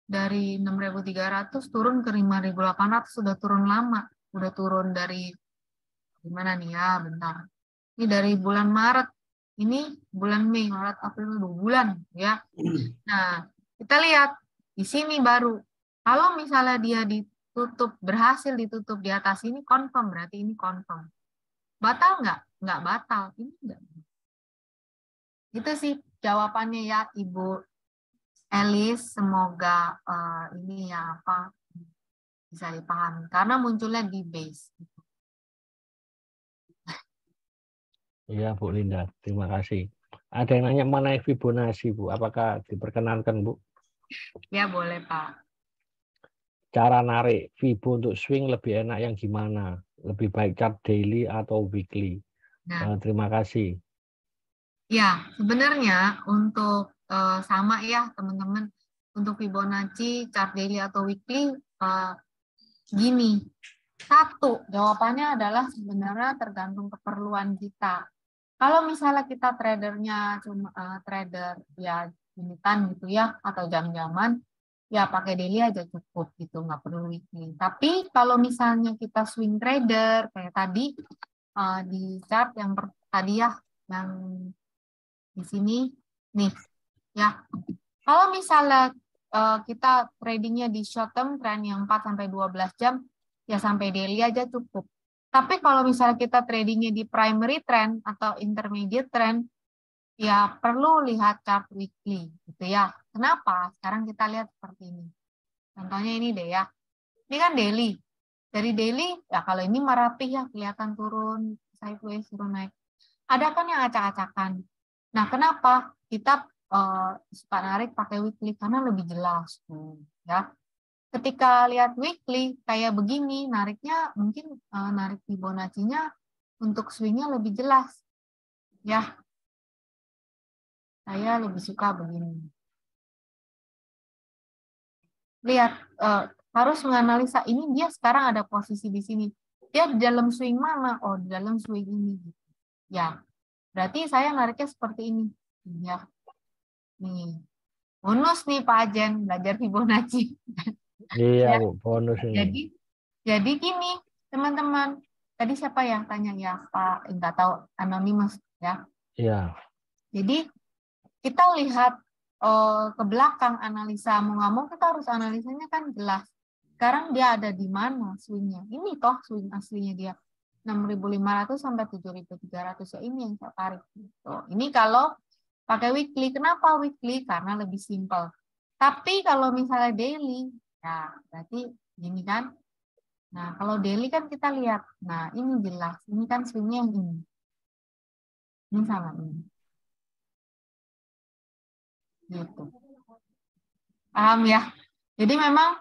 Dari 6.300 turun ke 5.800, sudah turun lama. Udah turun dari gimana nih ya, bentar. Ini dari bulan Maret, ini bulan Mei, Maret, April, 2 bulan ya. Nah, kita lihat di sini baru. Kalau misalnya dia ditutup, berhasil ditutup di atas ini, confirm, berarti ini confirm. Batal nggak? Nggak batal. Ini nggak. Itu sih jawabannya ya, Ibu Elis. Semoga ini ya apa bisa dipahami. Karena munculnya di base. Iya, Bu Linda. Terima kasih. Ada yang nanya mengenai Fibonacci, Bu. Apakah diperkenankan, Bu? Ya, boleh, Pak. Cara narik Fibo untuk swing lebih enak yang gimana? Lebih baik chart daily atau weekly? Nah, Terima kasih. ya, sebenarnya untuk sama ya, teman-teman. Untuk Fibonacci, chart daily atau weekly, gini. Satu, jawabannya adalah sebenarnya tergantung keperluan kita. Kalau misalnya kita tradernya cuma trader ya unitan gitu ya atau jam-jaman, ya pakai daily aja cukup gitu, nggak perlu weekly. Tapi kalau misalnya kita swing trader kayak tadi di chart yang tadi ya, yang di sini nih ya. Kalau misalnya kita tradingnya di short term trend yang 4 sampai 12 jam, ya sampai daily aja cukup. Tapi kalau misalnya kita tradingnya di primary trend atau intermediate trend, ya perlu lihat chart weekly gitu ya. Kenapa? Sekarang kita lihat seperti ini. Contohnya ini deh ya. Ini kan daily. Dari daily, ya kalau ini merapih ya, kelihatan turun, sideways, turun naik. Ada kan yang acak-acakan. Nah, kenapa kita suka narik pakai weekly? Karena lebih jelas tuh, ya. Ketika lihat weekly kayak begini, nariknya mungkin narik Fibonacci-nya untuk swing-nya lebih jelas. Ya, saya lebih suka begini. Lihat, harus menganalisa ini dia sekarang ada posisi di sini. Dia di dalam swing mana? Oh, di dalam swing ini. Ya, berarti saya nariknya seperti ini. Ya, nih. Bonus nih Pak Ajen, belajar Fibonacci. Iya, Ya. Bu, bonus ini. Jadi gini, teman-teman. Tadi siapa yang tanya ya, Pak? Enggak tahu, anonymous ya. Iya. Jadi kita lihat ke belakang analisa, mau nggak mau kita harus analisanya kan jelas. Sekarang dia ada di mana swingnya? Ini toh swing aslinya dia 6.500 sampai 7.300 ya, ini yang saya tarik. Gitu. Ini kalau pakai weekly. Kenapa weekly? Karena lebih simpel. Tapi kalau misalnya daily, ya berarti gini kan. Nah, kalau daily kan kita lihat. Nah, ini jelas. Ini kan swingnya yang ini. Ini sama ini. Gitu. Paham ya? Jadi memang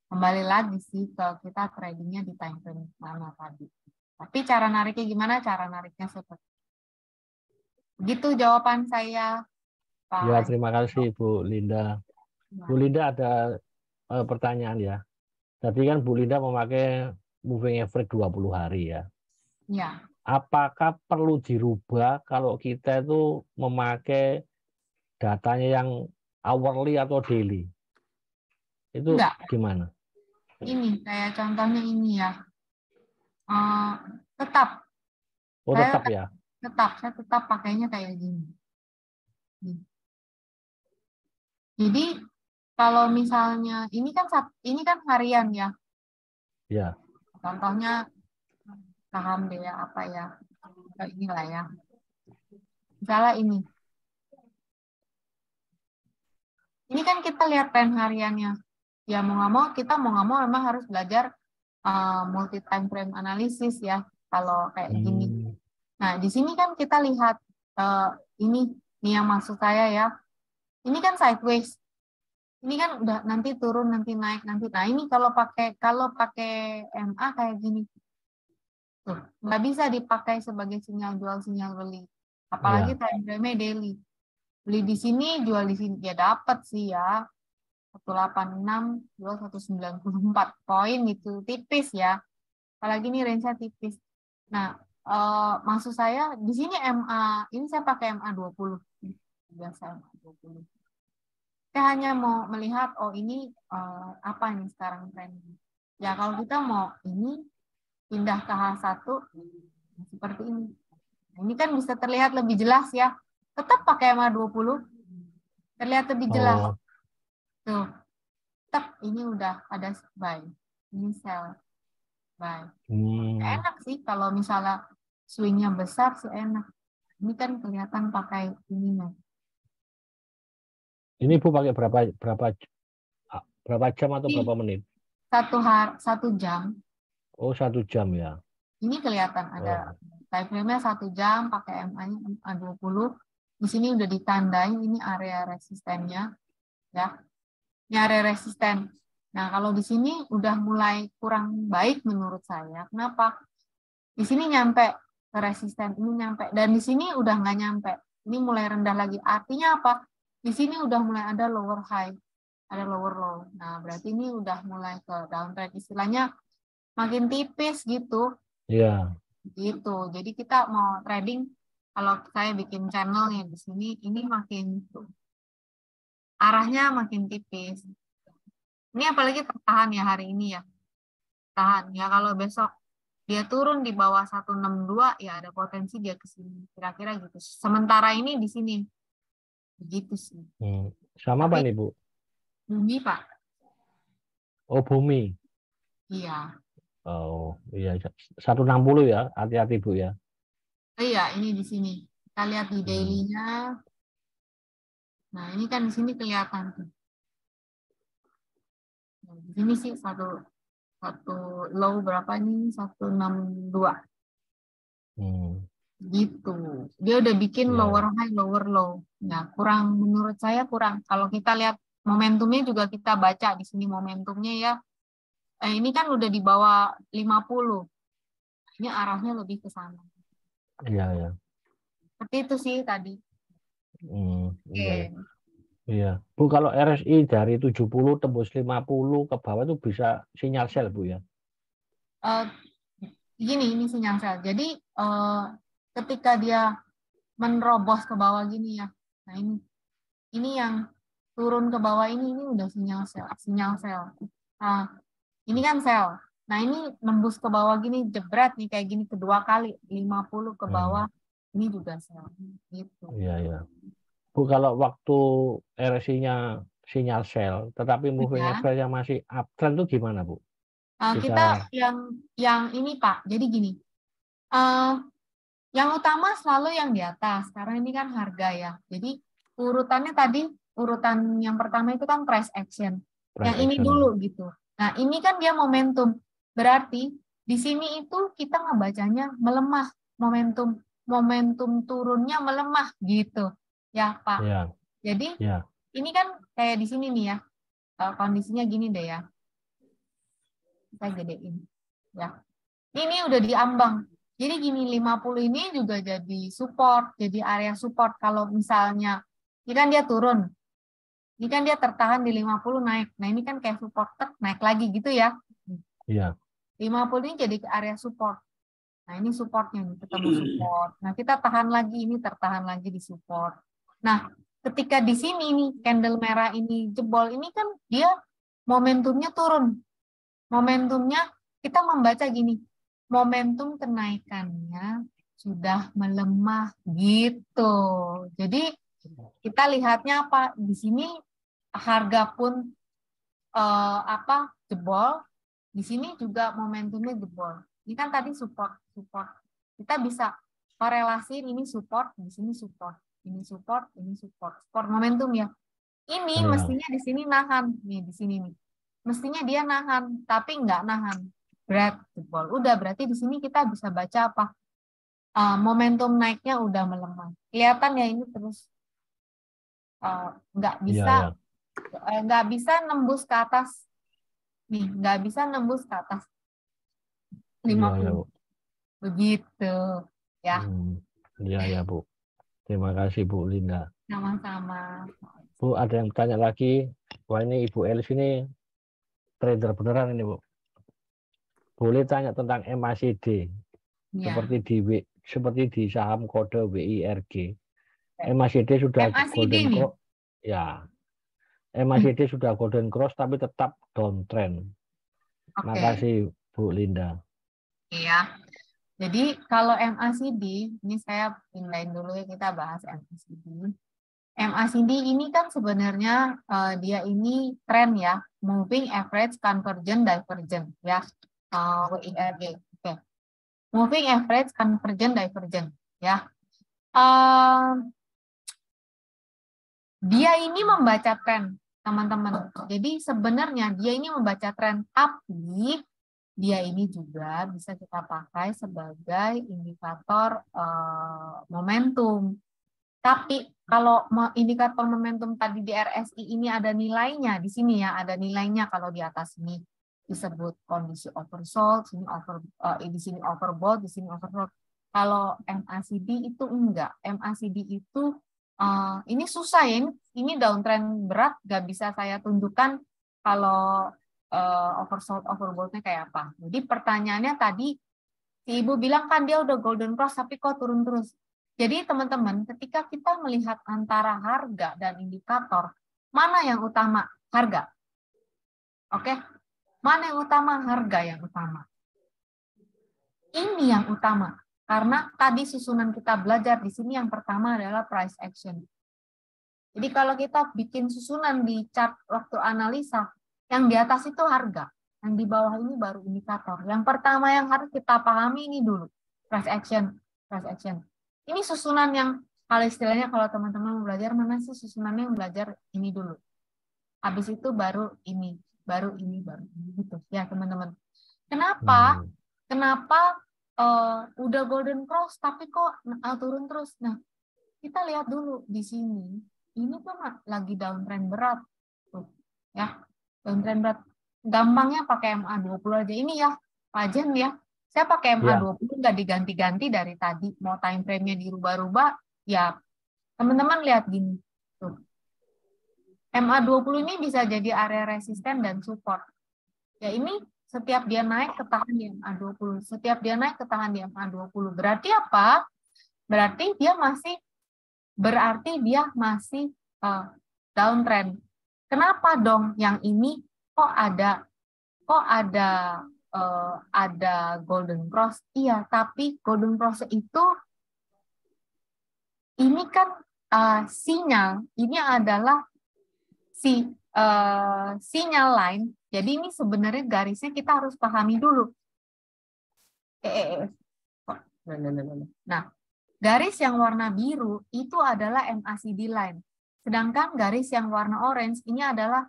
kembali lagi sih ke kita tradingnya di time frame mana tadi. Tapi cara nariknya gimana? Cara nariknya seperti begitu jawaban saya, Pak. Ya, terima kasih Bu Linda. Bu Linda ada pertanyaan ya. Tadi kan Bu Linda memakai moving average 20 hari ya. Ya. Apakah perlu dirubah kalau kita itu memakai datanya yang hourly atau daily? Itu Enggak. gimana? Ini kayak contohnya ini ya. Tetap. Oh, tetap ya? Saya tetap pakainya kayak gini. Jadi kalau misalnya ini kan harian ya. Ya. Contohnya saham deh ya, apa ya? Inilah ya. Misalnya ini. Ini kan kita lihat tren hariannya. Ya mau nggak mau memang harus belajar multi time frame analysis ya. Kalau kayak gini. Nah di sini kan kita lihat ini yang maksud saya ya. Ini kan sideways. Ini kan udah nanti turun, nanti naik, nanti. Nah ini kalau pakai MA kayak gini, tuh nggak bisa dipakai sebagai sinyal jual, sinyal beli. Apalagi time frame daily. Beli di sini, jual di sini, ya dapat sih ya. 186, jual 194 poin itu tipis ya. Apalagi ini range-nya tipis. Nah, maksud saya di sini MA, ini saya pakai MA 20. Biasa MA 20. Saya hanya mau melihat, oh ini apa nih sekarang trennya. Ya kalau kita mau ini pindah ke H1 seperti ini. Ini kan bisa terlihat lebih jelas ya. Tetap pakai MA 20. Terlihat lebih jelas. Tuh. Tetap ini udah ada buy. Ini sell. Buy. Enak sih kalau misalnya swingnya besar sih enak. Ini kan kelihatan pakai ininya. Ini Bu pakai berapa jam atau berapa menit? 1 jam. Oh, 1 jam ya. Ini kelihatan ada time frame-nya 1 jam pakai MA-nya MA 20. Di sini udah ditandai ini area resistennya ya. Ini area resisten. Nah, kalau di sini udah mulai kurang baik menurut saya. Kenapa? Di sini nyampe ke resisten, ini nyampe. Dan di sini udah nggak nyampe. Ini mulai rendah lagi. Artinya apa? Di sini udah mulai ada lower high, ada lower low. Nah, berarti ini udah mulai ke downtrend. Istilahnya makin tipis gitu. Iya. Gitu. Jadi kita mau trading, kalau saya bikin channel nih di sini, ini makin arahnya makin tipis. Ini apalagi tertahan ya hari ini ya. Tahan ya, kalau besok dia turun di bawah 162 ya ada potensi dia ke sini. Kira-kira gitu. Sementara ini di sini. Begitu sih. Sama apa Tapi nih, Bu? bumi, Pak. Oh, bumi. Iya. Oh, iya. 160 ya. Hati-hati, Bu ya. Oh iya, ini di sini. Kita lihat di daily-nya. Nah, ini kan di sini kelihatan tuh. Nah, di sini sih satu low berapa nih? 162. Gitu. Dia udah bikin Ya, lower high, lower low. Ya, kurang, menurut saya kurang. Kalau kita lihat momentumnya juga kita baca di sini momentumnya ya. Ini kan udah di bawah 50. Ini arahnya lebih ke sana. iya, ya. Seperti itu sih tadi. Iya, ya. Oke. Iya. Bu, kalau RSI dari 70 tembus 50 ke bawah itu bisa sinyal sell, Bu ya. Gini, ini sinyal sell. Jadi ketika dia menerobos ke bawah gini ya. Nah, ini yang turun ke bawah ini udah sinyal sell. Nah, ini kan sell. Nah, ini nembus ke bawah gini jebret nih kayak gini kedua kali 50 ke bawah. Ini juga sell gitu. Iya, ya. Bu, kalau waktu RSI-nya sinyal sell tetapi moving Ya. average-nya masih uptrend itu gimana, Bu? Kita yang ini Pak. Jadi gini. Yang utama selalu yang di atas, karena ini kan harga ya. Jadi urutannya tadi, urutan yang pertama itu kan price action. Price Yang ini action. dulu gitu. Nah ini kan dia momentum. Berarti di sini itu kita ngebacanya melemah. Momentum turunnya melemah gitu. Ya Pak. Ya. Jadi Ya. ini kan kayak di sini nih ya. Kondisinya gini deh ya. Saya gedein. Ya. Ini udah diambang. Jadi gini 50 ini juga jadi support, jadi area support. Kalau misalnya ini kan dia turun. Ini kan dia tertahan di 50 naik. Nah, ini kan kayak support naik lagi gitu ya. Iya. 50 ini jadi area support. Nah, ini supportnya nih, ketemu support. Nah, kita tahan lagi, ini tertahan lagi di support. Nah, ketika di sini nih candle merah ini jebol, ini kan dia momentumnya turun. Momentumnya kita membaca gini, momentum kenaikannya sudah melemah gitu. Jadi kita lihatnya apa? Di sini harga pun jebol, di sini juga momentumnya jebol. Ini kan tadi support. Kita bisa korelasi ini support, di sini support, ini support, ini support. Support momentum ya. Ini Ya. mestinya di sini nahan nih, di sini nih. Mestinya dia nahan, tapi nggak nahan. Berat jebol. Udah berarti di sini kita bisa baca apa? Momentum naiknya udah melemah. Kelihatan ya ini terus nggak bisa Ya. nggak bisa nembus ke atas nih, nggak bisa nembus ke atas 50. Ya. Begitu ya. Iya, ya, Bu. Terima kasih, Bu Linda. Sama-sama. Bu, ada yang tanya lagi. Wah, ini Ibu Elis ini trader beneran ini, Bu. Boleh tanya tentang MACD. Ya. Seperti di saham kode WIRG. MACD sudah MACD golden nih. cross. Ya. MACD sudah golden cross tapi tetap downtrend. Makasih, Bu Linda. Iya. Jadi kalau MACD, ini saya pindahin dulu ya, kita bahas MACD. MACD ini kan sebenarnya dia ini tren ya, moving average convergent divergent ya, WIRG. Oke. Moving average convergent divergent ya. Dia ini membaca tren, teman-teman. Jadi sebenarnya dia ini membaca tren, tapi dia ini juga bisa kita pakai sebagai indikator momentum. Tapi kalau indikator momentum tadi di RSI ini ada nilainya, di sini ya ada nilainya, kalau di atas ini disebut kondisi oversold, di sini overbought, di sini oversold. Kalau MACD itu enggak. MACD itu ini susah ya, ini downtrend berat, nggak bisa saya tunjukkan kalau oversold, overbought-nya kayak apa. Jadi pertanyaannya tadi, si Ibu bilang kan dia udah golden cross, tapi kok turun terus. Jadi teman-teman, ketika kita melihat antara harga dan indikator, mana yang utama? Harga. Oke? Mana yang utama? Harga yang utama. Ini yang utama. Karena tadi susunan kita belajar di sini yang pertama adalah price action. Jadi kalau kita bikin susunan di chart waktu analisa, yang di atas itu harga, yang di bawah ini baru indikator. Yang pertama yang harus kita pahami ini dulu, price action, price action. Ini susunan yang kalau istilahnya kalau teman-teman belajar mana sih susunannya, belajar ini dulu. Habis itu baru ini, baru ini, baru ini gitu ya teman-teman. Kenapa? Kenapa udah golden cross tapi kok turun terus? Nah, kita lihat dulu di sini. Ini tuh lagi downtrend berat. Tuh, ya. Downtrend berat. Gampangnya pakai MA20 aja. Ini ya, Pak Jen ya. Saya pakai MA20 nggak diganti-ganti dari tadi. Mau time frame-nya dirubah-rubah, ya teman-teman lihat gini. Tuh. MA20 ini bisa jadi area resisten dan support. Ya ini setiap dia naik ketahan di MA20. Setiap dia naik ketahan di MA20. Berarti apa? Berarti dia masih downtrend. Kenapa dong yang ini kok ada golden cross? Iya, tapi golden cross itu ini kan sinyal. Ini adalah sinyal line. Jadi ini sebenarnya garisnya kita harus pahami dulu. Nah, garis yang warna biru itu adalah MACD line. Sedangkan garis yang warna orange ini adalah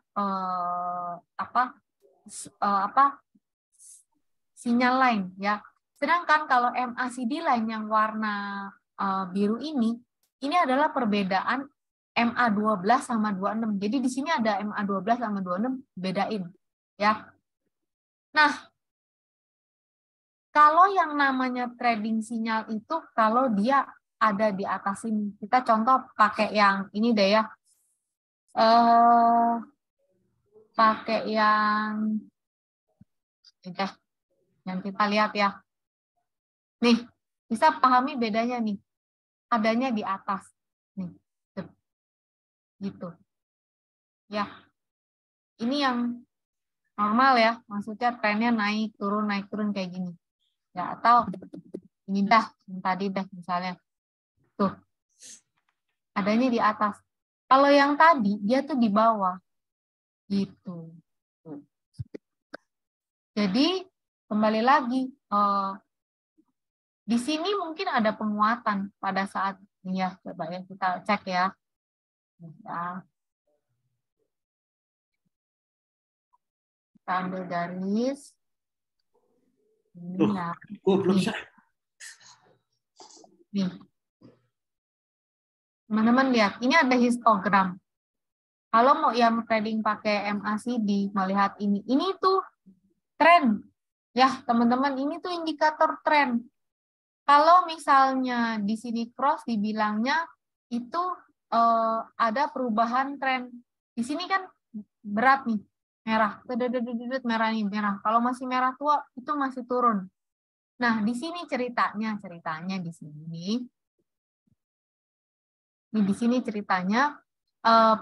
sinyal line ya. Sedangkan kalau MACD line yang warna biru ini adalah perbedaan MA12 sama 26. Jadi di sini ada MA12 sama 26 bedain ya. Nah, kalau yang namanya trading sinyal itu kalau dia ada di atas ini. Kita contoh pakai yang ini deh ya. Pakai yang kita lihat ya. Nih, bisa pahami bedanya nih. Adanya di atas. Nih. Gitu. Ya. Ini yang normal ya. Maksudnya trennya naik turun kayak gini. Ya, atau ini dah, yang tadi dah misalnya. Tuh. Adanya di atas. Kalau yang tadi, dia tuh di bawah. Gitu. Jadi, kembali lagi, di sini mungkin ada penguatan pada saat ini ya. Coba ya, kita cek ya. Kita ambil garis. Ini ya. Nih. Teman-teman lihat, ini ada histogram. Kalau mau yang trading pakai MACD, melihat ini tuh tren. Ya, teman-teman, ini tuh indikator tren. Kalau misalnya di sini cross, dibilangnya itu ada perubahan tren. Di sini kan berat nih, merah. Merah nih, merah. Kalau masih merah tua, itu masih turun. Nah, di sini ceritanya di sini. Di sini ceritanya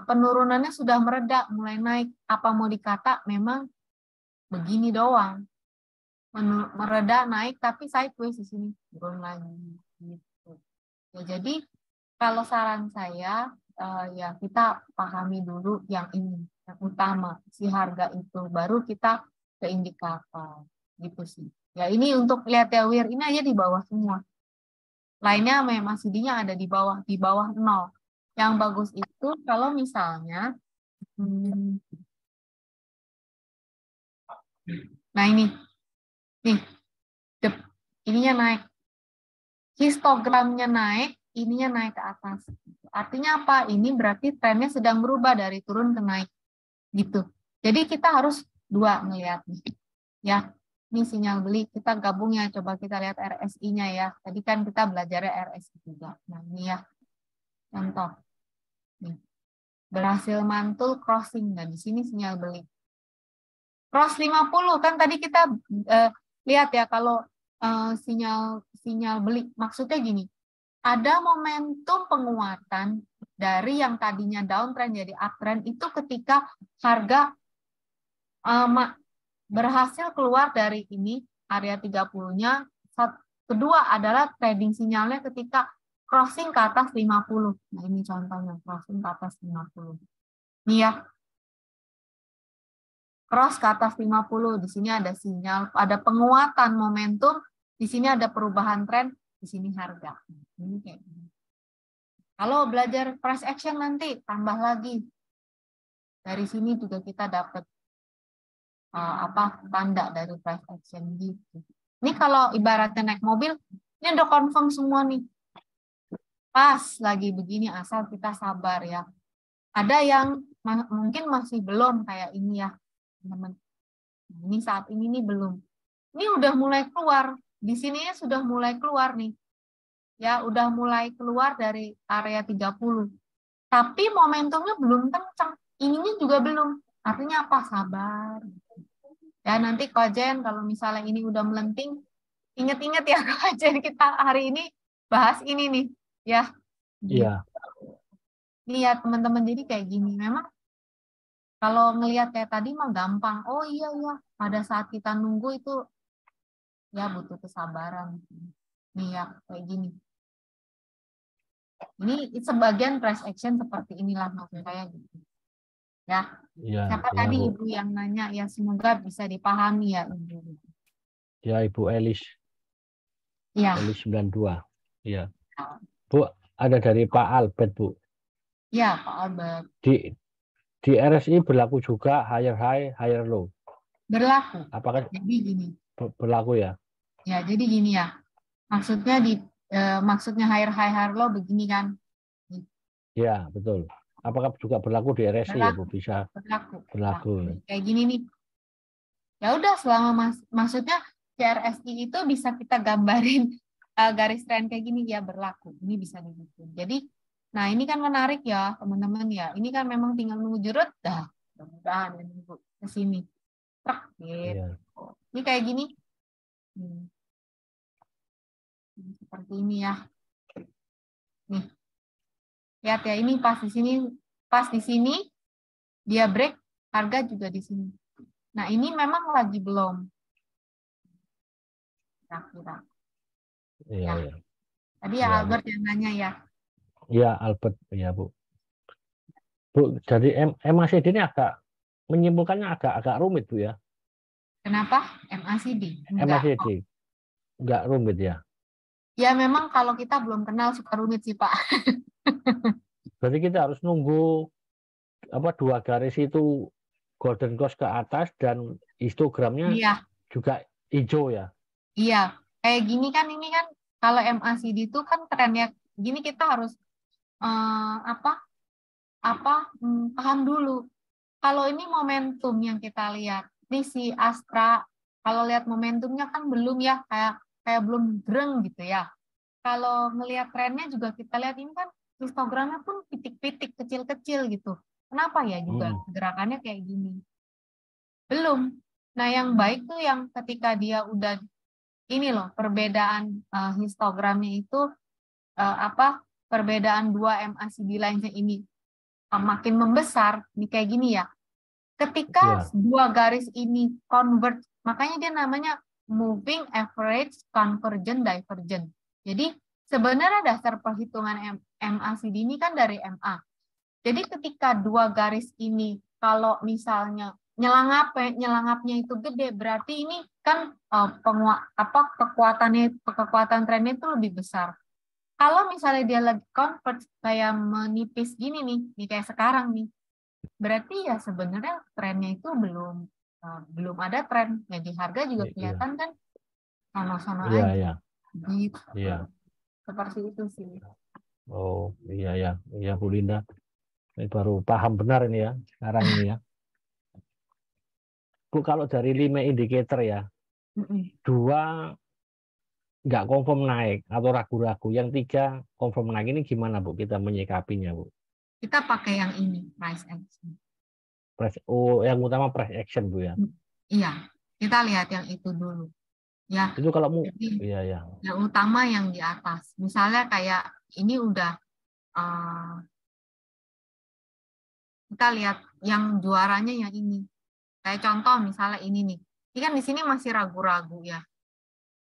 penurunannya sudah mereda, mulai naik. Apa mau dikata memang begini doang. Mereda naik tapi sideways di sini turun lagi. Gitu. Ya, jadi kalau saran saya ya kita pahami dulu yang ini, yang utama si harga itu, baru kita ke indikator gitu sih. Ya ini untuk lihat ya Wir, ini aja di bawah semua. Lainnya MACD-nya ada di bawah 0. Yang bagus itu kalau misalnya nah ini nih ininya naik, histogramnya naik, ininya naik ke atas. Artinya apa? Ini berarti trennya sedang berubah dari turun ke naik gitu. Jadi kita harus dua melihatnya ya. Ini sinyal beli, kita gabung ya, coba kita lihat RSI-nya ya. Tadi kan kita belajarnya RSI juga. Nah ini ya, contoh. Nih. Berhasil mantul crossing, dan di sini sinyal beli. Cross 50, kan tadi kita lihat ya, kalau sinyal beli, maksudnya gini, ada momentum penguatan dari yang tadinya downtrend jadi uptrend itu ketika harga berhasil keluar dari ini area 30-nya. Kedua adalah trading sinyalnya ketika crossing ke atas 50. Nah, ini contohnya, crossing ke atas 50. Ini ya. Cross ke atas 50, di sini ada sinyal, ada penguatan momentum, di sini ada perubahan tren, di sini harga. Ini kayak gini. Kalau belajar price action nanti tambah lagi. Dari sini juga kita dapat tanda dari price action gitu. Ini kalau ibaratnya naik mobil, ini udah confirm semua nih. Pas lagi begini asal kita sabar ya. Ada yang mungkin masih belum kayak ini ya, teman-teman. Ini saat ini nih belum. Ini udah mulai keluar. Di sininya sudah mulai keluar nih. Ya, udah mulai keluar dari area 30. Tapi momentumnya belum kencang. Ininya juga belum. Artinya apa? Sabar. Ya, nanti Kojen kalau misalnya ini udah melenting, ingat-ingat ya Kojen, kita hari ini bahas ini nih. Ya. Iya. Nih ya teman-teman, jadi kayak gini. Memang kalau ngelihat kayak tadi mah gampang. Oh iya ya, pada saat kita nunggu itu ya butuh kesabaran. Nih ya kayak gini. Ini sebagian price action seperti inilah maksud saya gitu. Ya. Siapa tadi Bu. Ibu yang nanya ya, semoga bisa dipahami ya Ibu. Ya Ibu Elis. Ya. Elis 92. Iya. Bu, ada dari Pak Albert, Bu. Ya, Pak Albert. Di RSI berlaku juga higher high, higher low. Berlaku. Apakah jadi gini? Berlaku ya? Ya, jadi gini ya. Maksudnya maksudnya higher high, higher low begini kan? Iya, betul. Apakah juga berlaku di RSI ya, Bu? Bisa berlaku. Kayak gini nih. Ya udah, selama maksudnya CRSI itu bisa kita gambarin garis tren kayak gini ya, berlaku. Ini bisa dibikin. Jadi, nah ini kan menarik ya teman-teman ya. Ini kan memang tinggal nunggu jurut, dah. Mudah-mudahan nunggu ke sini. Gitu. Ini kayak gini. Seperti ini ya. Nih. Lihat ya, ini pas di sini dia break, harga juga di sini. Nah, ini memang lagi belum. Kira-kira. Iya, ya. Tadi ya Albert yang nanya ya. Iya, Albert ya, Bu. Bu, jadi MACD ini menyimpulkannya agak rumit, Bu ya. Kenapa? MACD? MACD. Enggak rumit ya. Ya memang kalau kita belum kenal suka rumit sih, Pak. Berarti kita harus nunggu dua garis itu golden cross ke atas dan histogramnya juga hijau ya. Iya, kayak gini kan, ini kan kalau MACD itu kan trennya gini, kita harus paham dulu. Kalau ini momentum yang kita lihat, ini si Astra, kalau lihat momentumnya kan belum ya, kayak belum greng gitu ya. Kalau ngelihat trennya juga kita lihat ini kan histogramnya pun pitik-pitik kecil-kecil gitu. Kenapa ya juga gerakannya kayak gini? Belum. Nah, yang baik tuh yang ketika dia udah ini loh, perbedaan histogramnya itu perbedaan dua MACD lainnya ini makin membesar, ini kayak gini ya. Ketika dua garis ini converge, makanya dia namanya moving average convergent divergent. Jadi sebenarnya dasar perhitungan MACD ini kan dari MA. Jadi ketika dua garis ini kalau misalnya nyelangapnya itu gede, berarti ini kan kekuatan trennya itu lebih besar. Kalau misalnya dia lagi converge kayak menipis gini nih kayak sekarang nih, berarti ya sebenarnya trennya itu belum ada tren. Jadi harga juga kelihatan kan sama-sama aja. Iya. Gitu. Iya. Seperti itu sih. Oh iya Bu Linda. Ini baru paham benar ini ya sekarang ini ya. Bu, kalau dari 5 indikator ya, 2 nggak confirm naik atau ragu-ragu, yang 3 confirm naik, ini gimana Bu kita menyikapinya Bu? Kita pakai yang ini, price action. Yang utama price action Bu ya? Iya, kita lihat yang itu dulu. Ya. Itu kalau iya. Yang utama yang di atas. Misalnya kayak ini udah kita lihat yang juaranya yang ini. Kayak contoh misalnya ini nih. Ini kan di sini masih ragu-ragu ya.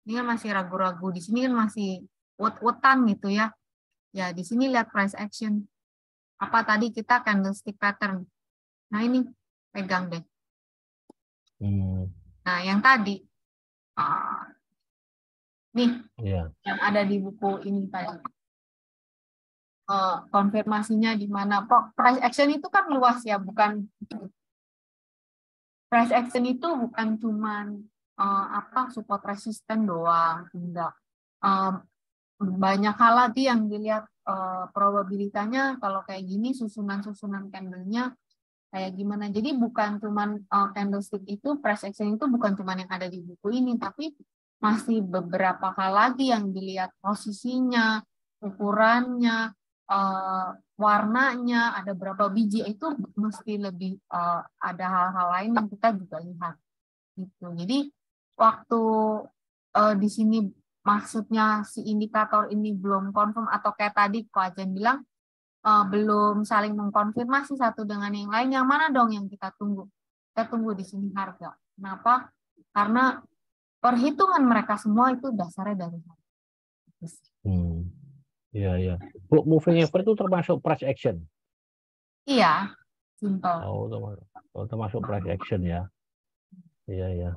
Ini kan masih ragu-ragu. Di sini kan masih wet-wetan gitu ya. Ya, di sini lihat price action. Apa tadi kita candlestick pattern. Nah, ini pegang deh. Nah, yang tadi nih Ya. yang ada di buku ini tadi. Konfirmasinya di mana? Price action itu kan luas ya, bukan price action itu bukan cuman support resisten doang, enggak. Banyak hal lagi yang dilihat probabilitasnya kalau kayak gini susunan-susunan candle-nya kayak gimana. Jadi bukan cuman candlestick itu, price action itu bukan cuman yang ada di buku ini, tapi masih beberapa hal lagi yang dilihat posisinya, ukurannya, warnanya, ada berapa biji, itu mesti lebih ada hal-hal lain yang kita juga lihat. Gitu. Jadi waktu di sini maksudnya si indikator ini belum confirm atau kayak tadi Pak Ajen bilang belum saling mengkonfirmasi satu dengan yang lain, yang mana dong yang kita tunggu? Kita tunggu di sini harga. Kenapa? Karena perhitungan mereka semua itu dasarnya dari harga. Iya, iya. Bu, moving average itu termasuk price action? Iya, simple. Termasuk price action ya. Iya, iya.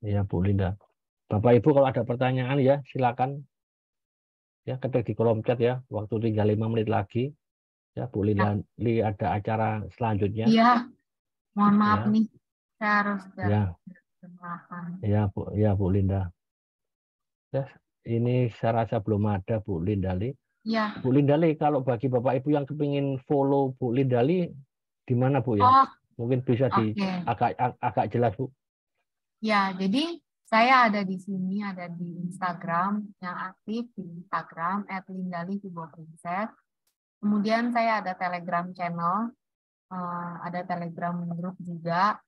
Iya, Bu Linda. Bapak Ibu kalau ada pertanyaan ya silakan. Ya, ketik di kolom chat ya. Waktu tinggal 5 menit lagi. Ya, Bu Linda ada acara selanjutnya. Iya. Mohon maaf ya. nih. Saya harus Ya, Bu Linda. Ya, ini saya rasa belum ada Bu Lindali. Ya. Bu Lindali, kalau bagi Bapak Ibu yang kepingin follow Bu Lindali, di mana Bu ya? Oh, mungkin bisa agak jelas Bu. Ya, jadi saya ada di sini, ada di Instagram, yang aktif di Instagram @lindali_princess. Kemudian saya ada Telegram channel, ada Telegram group juga,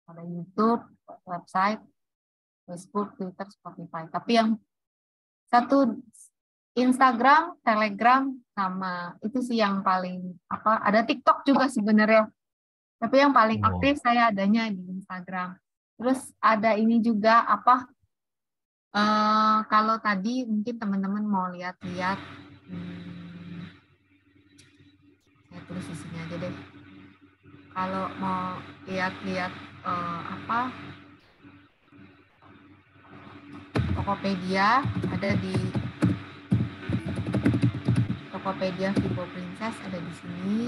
ada YouTube, website, Facebook, Twitter, Spotify. Tapi yang satu Instagram, Telegram, sama itu sih yang paling ada TikTok juga sebenarnya. Tapi yang paling aktif saya adanya di Instagram. Terus ada ini juga kalau tadi mungkin teman-teman mau lihat-lihat, saya tulis di sini aja deh. Kalau mau lihat-lihat Tokopedia, ada di Tokopedia Vibo Princess ada di sini.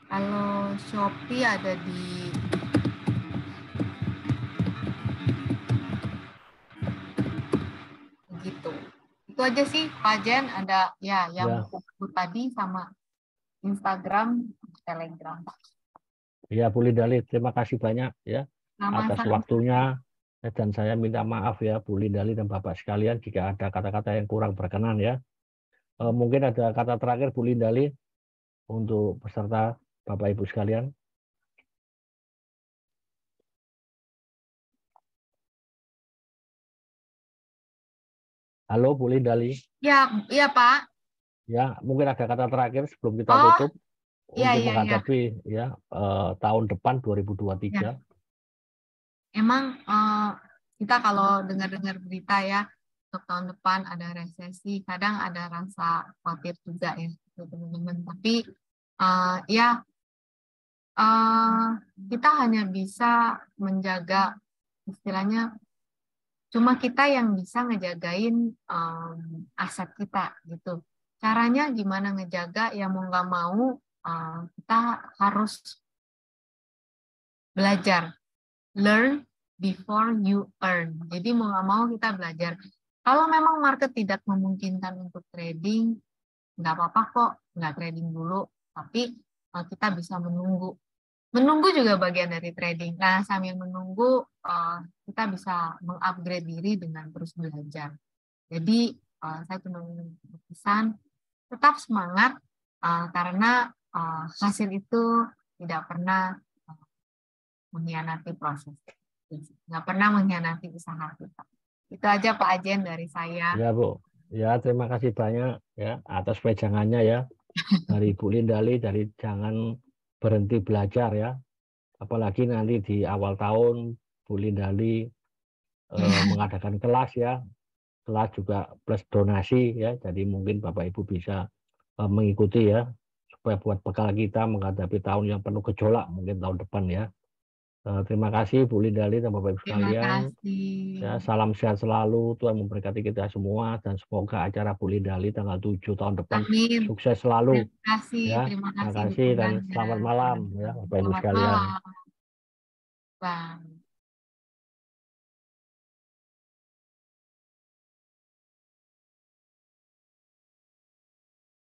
Kalau Shopee ada di gitu. Itu aja sih Pak Jen, ada ya yang buku tadi sama Instagram, Telegram. Ya Bu Lindali, terima kasih banyak ya atas waktunya, dan saya minta maaf ya Bu Lindali dan Bapak sekalian jika ada kata-kata yang kurang berkenan ya. Mungkin ada kata terakhir Bu Lindali untuk peserta Bapak Ibu sekalian. Halo Bu Lindali. Ya Pak. Ya, mungkin ada kata terakhir sebelum kita tutup untuk menghadapi tahun depan 2023. Ya. Emang kita kalau dengar-dengar berita ya untuk tahun depan ada resesi, kadang ada rasa khawatir juga ya teman-teman. Tapi kita hanya bisa menjaga, istilahnya cuma kita yang bisa ngejagain aset kita gitu. Caranya gimana ngejaga? Ya mau nggak mau kita harus belajar. Learn before you earn. Jadi mau nggak mau kita belajar. Kalau memang market tidak memungkinkan untuk trading, nggak apa-apa kok, nggak trading dulu. Tapi kita bisa menunggu. Menunggu juga bagian dari trading. Nah, sambil menunggu, kita bisa mengupgrade diri dengan terus belajar. Jadi, saya cuma berpesan, tetap semangat, karena hasil itu tidak pernah mengkhianati proses. Nggak pernah mengkhianati usaha kita. Itu aja Pak Ajen dari saya. Ya Bu, ya terima kasih banyak ya atas pegangannya ya dari Bu Lindali, dari jangan berhenti belajar ya. Apalagi nanti di awal tahun Bu Lindali mengadakan kelas ya. telah juga plus donasi ya. Jadi mungkin Bapak Ibu bisa mengikuti ya, supaya buat bekal kita menghadapi tahun yang penuh gejolak mungkin tahun depan ya. Terima kasih Bu Lindali dan Bapak Ibu Terima sekalian. kasih. Ya, salam sehat selalu, Tuhan memberkati kita semua, dan semoga acara Bu Lindali tanggal 7 tahun depan Amin. sukses selalu. Terima kasih, Ya, terima terima kasih kasih dan dukungannya. selamat malam ya Bapak Ibu Selamat sekalian. malam. Bang.